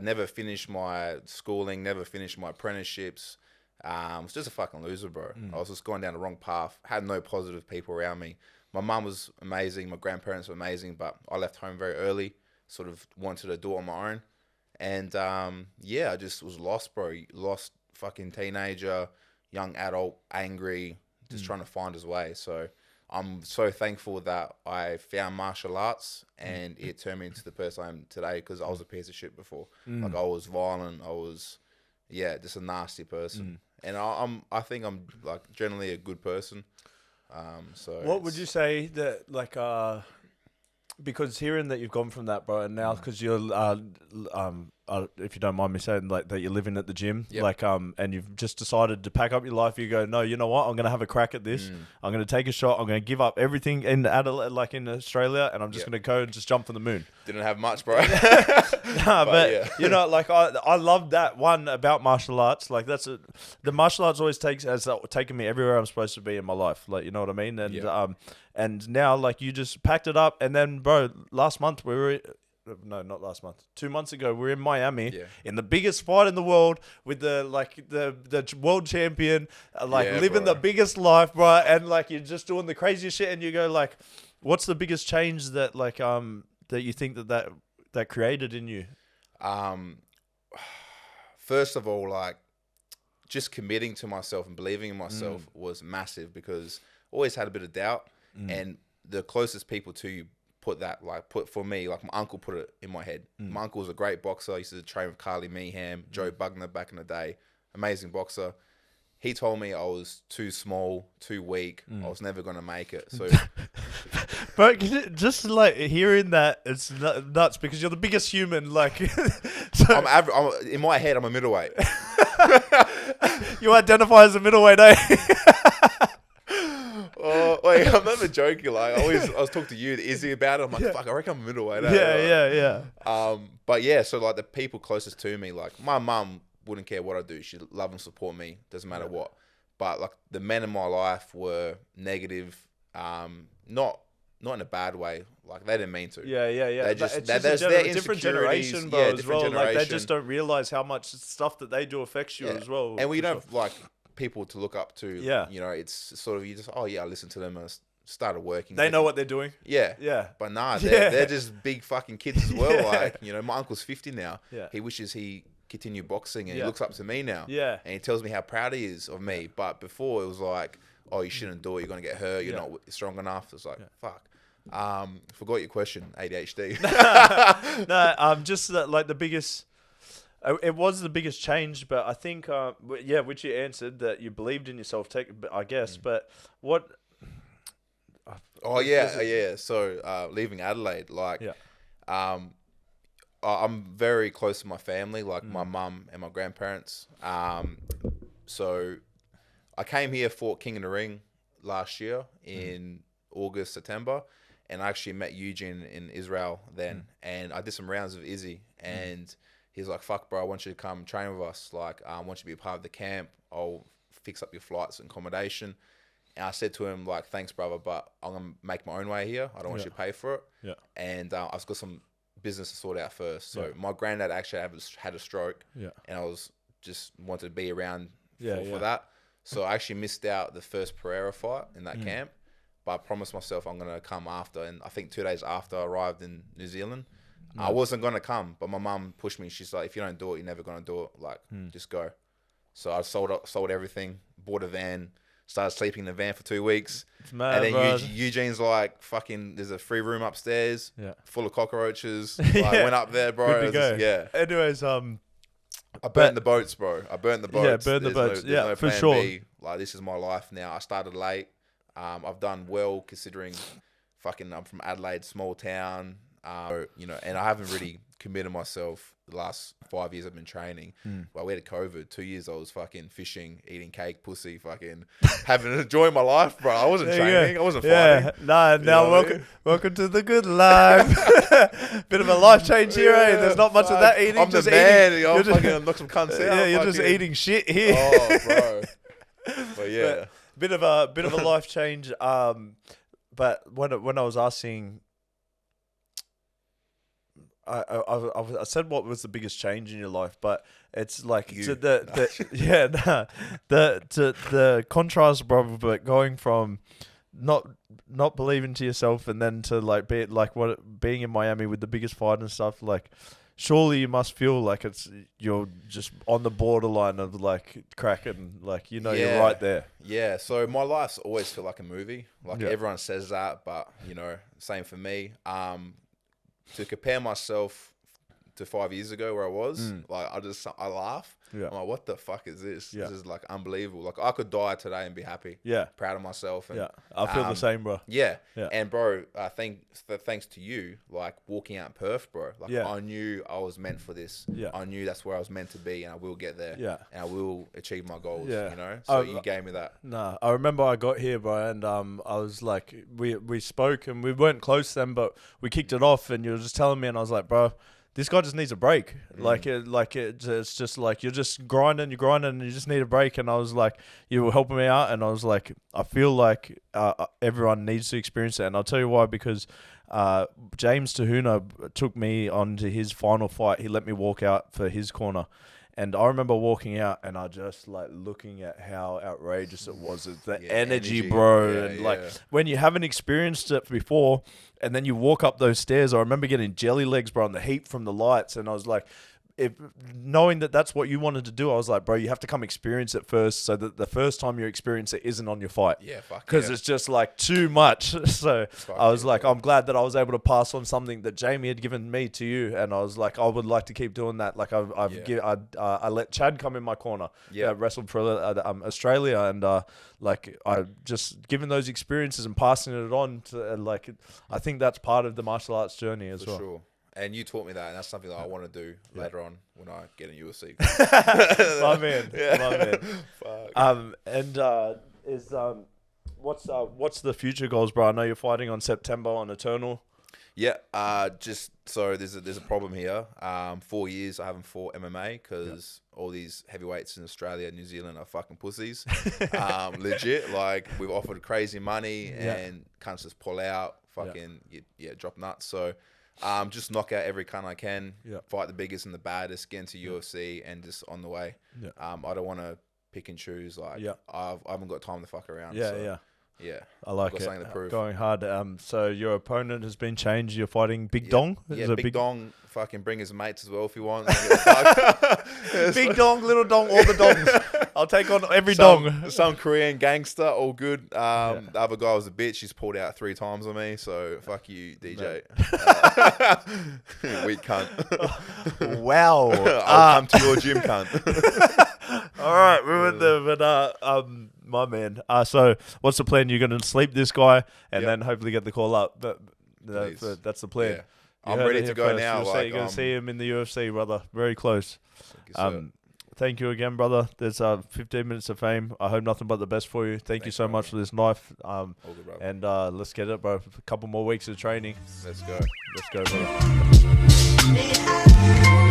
Never finished my schooling. Never finished my apprenticeships. Was just a fucking loser, bro. I was just going down the wrong path. Had no positive people around me. My mum was amazing. My grandparents were amazing, but I left home very early. Sort of wanted to do it on my own. And I just was lost, bro. Lost fucking teenager, young adult, angry, just trying to find his way. So I'm so thankful that I found martial arts and it turned me into the person I am today, because I was a piece of shit before. Like I was violent. I was just a nasty person. And I think I'm like generally a good person. So what would you say that like because hearing that you've gone from that, bro, and now because you're if you don't mind me saying, like that you're living at the gym, like and you've just decided to pack up your life, you go, no, you know what, I'm gonna have a crack at this. I'm gonna take a shot. I'm gonna give up everything in Adelaide, like in Australia, and I'm just gonna go and just jump for the moon. Didn't have much, bro. Nah, but you know, like I love that one about martial arts. Like the martial arts always has taken me everywhere I'm supposed to be in my life. Like, you know what I mean? And and now like you just packed it up, and then bro, last month we were. No, not last month. 2 months ago, we were in Miami in the biggest fight in the world with the world champion, living the biggest life, bro. And like you're just doing the craziest shit, and you go like, what's the biggest change that like that you think that created in you? First of all, like just committing to myself and believing in myself was massive, because I always had a bit of doubt, and the closest people to you for me, like my uncle put it in my head. My uncle was a great boxer. He used to train with Carly Meehan, Joe Bugner back in the day. Amazing boxer. He told me I was too small, too weak. I was never going to make it. So, but just like hearing that, it's nuts because you're the biggest human. Like, so in my head, I'm a middleweight. You identify as a middleweight, eh? Oh, wait, I'm never joking. Like, I was talking to you, Izzy, about it. I'm like, fuck, I reckon I'm a middleweight. Yeah. But yeah, so like the people closest to me, like my mum wouldn't care what I do. She'd love and support me. Doesn't matter what. But like the men in my life were negative. Not in a bad way. Like they didn't mean to. Yeah. They just, it's just a different generation, bro, as well. Like they just don't realize how much stuff that they do affects you as well. And we don't have like people to look up to. You know, it's sort of you just I listen to them and started working. They know what they're doing. Yeah. But nah, they're just big fucking kids as well. Like, you know, my uncle's 50 now. He wishes he continued boxing, and he looks up to me now. And he tells me how proud he is of me. But before it was like, oh, you shouldn't do it. You're gonna get hurt. You're not strong enough. It's like fuck. Forgot your question. ADHD. No, just like the biggest. It was the biggest change, but I think, which you answered that you believed in yourself. I guess, but what? Oh yeah. So leaving Adelaide, like, I'm very close to my family, like my mum and my grandparents. So I came here for King of the Ring last year in August, September, and I actually met Eugene in Israel then, and I did some rounds with Izzy, and he's like, fuck, bro, I want you to come train with us. Like, I want you to be a part of the camp. I'll fix up your flights and accommodation. And I said to him, like, thanks, brother, but I'm going to make my own way here. I don't want you to pay for it. And I've got some business to sort out first. So my granddad actually had a stroke. And I was just wanted to be around for that. So I actually missed out the first Pereira fight in that camp. But I promised myself I'm going to come after. And I think 2 days after I arrived in New Zealand, I wasn't going to come, but my mum pushed me. She's like, if you don't do it, you're never going to do it. Like, just go. So I sold everything, bought a van, started sleeping in the van for 2 weeks. It's mad, and then bro. Eugene's like, fucking, there's a free room upstairs full of cockroaches. Like, went up there, bro. Good to go. Anyways, I burnt the boats, bro. I burnt the boats. Yeah, burn the boats. There's no for plan sure. B. Like, this is my life now. I started late. I've done well considering fucking I'm from Adelaide, small town. You know, and I haven't really committed myself the last 5 years I've been training. Well, we had COVID. 2 years I was fucking fishing, eating cake, pussy, fucking having enjoying my life, bro. I wasn't training. I wasn't fighting. Now welcome to the good life. Bit of a life change here, eh? There's not much of that eating. I'm just the man. Eating. I'm fucking knock some cunts out. Yeah, you're just eating shit here. Oh, bro. But yeah. Bit of a life change. But when I was asking, I said what was the biggest change in your life, but it's like to the contrast, brother. But going from not believing to yourself and then to like being in Miami with the biggest fight and stuff, like surely you must feel like you're just on the borderline of like cracking, like you're right there. Yeah, so my life's always felt like a movie. Like everyone says that, but you know, same for me. To compare myself to 5 years ago where I was. Like I laugh. Yeah. I'm like, what the fuck is this? Yeah. This is like unbelievable. Like I could die today and be happy. Yeah. Proud of myself. And, Yeah. I feel the same, bro. Yeah. Yeah. And bro, thanks to you, like walking out in Perth, bro. Like Yeah. I knew I was meant for this. Yeah. I knew that's where I was meant to be, and I will get there. Yeah. And I will achieve my goals. Yeah. You know. So you gave me that. Nah, I remember I got here, bro, and I was like, we spoke and we weren't close then, but we kicked it off, and you were just telling me, and I was like, bro, this guy just needs a break. It's just like you're just grinding, and you just need a break. And I was like, you were helping me out, and I was like, I feel like everyone needs to experience it, and I'll tell you why, because James Tahuna took me on to his final fight. He let me walk out for his corner. And I remember walking out and I just like looking at how outrageous it was. It's the energy, bro. Yeah, and like when you haven't experienced it before and then you walk up those stairs, I remember getting jelly legs, bro, on the heat from the lights. And I was like, knowing that that's what you wanted to do, I was like, bro, you have to come experience it first so that the first time you experience it isn't on your fight. Yeah, fuck. Because it's just like too much. So I was like, I'm glad that I was able to pass on something that Jamie had given me to you. And I was like, I would like to keep doing that. Like I let Chad come in my corner. Yeah. Wrestled for Australia. And like I just given those experiences and passing it on to like, I think that's part of the martial arts journey as well. For sure. And you taught me that, and that's something that I want to do later on when I get in UFC. My man. What's the future goals, bro? I know you're fighting on September on Eternal. Yeah, just so there's a problem here. 4 years I haven't fought MMA because all these heavyweights in Australia and New Zealand are fucking pussies. Legit, like we've offered crazy money and cunts just pull out, fucking drop nuts. So just knock out every cunt I can, fight the biggest and the baddest, get into UFC, and just on the way. Yeah. I don't want to pick and choose. Like I haven't got time to fuck around. Yeah, I like got it. something to prove. Going hard. So your opponent has been changed. You're fighting Big Dong. Yeah, Big Dong. Fucking bring his mates as well if he wants. Big Dong, Little Dong, all the dongs. I'll take on every dong. Some Korean gangster, all good. The other guy was a bitch. He's pulled out 3 times on me. So fuck you, DJ. Weak cunt. Wow. I'll come to your gym, cunt. All right, we're with my man. So what's the plan? You're going to sleep this guy and then hopefully get the call up. But that's the plan. Yeah. I'm ready to go now. You're going to see him in the UFC, brother. Very close. Thank you again, brother. There's 15 minutes of fame. I hope nothing but the best for you. Thank you so much for this knife. All good, bro. And let's get it, bro. A couple more weeks of training. Let's go. Let's go, brother.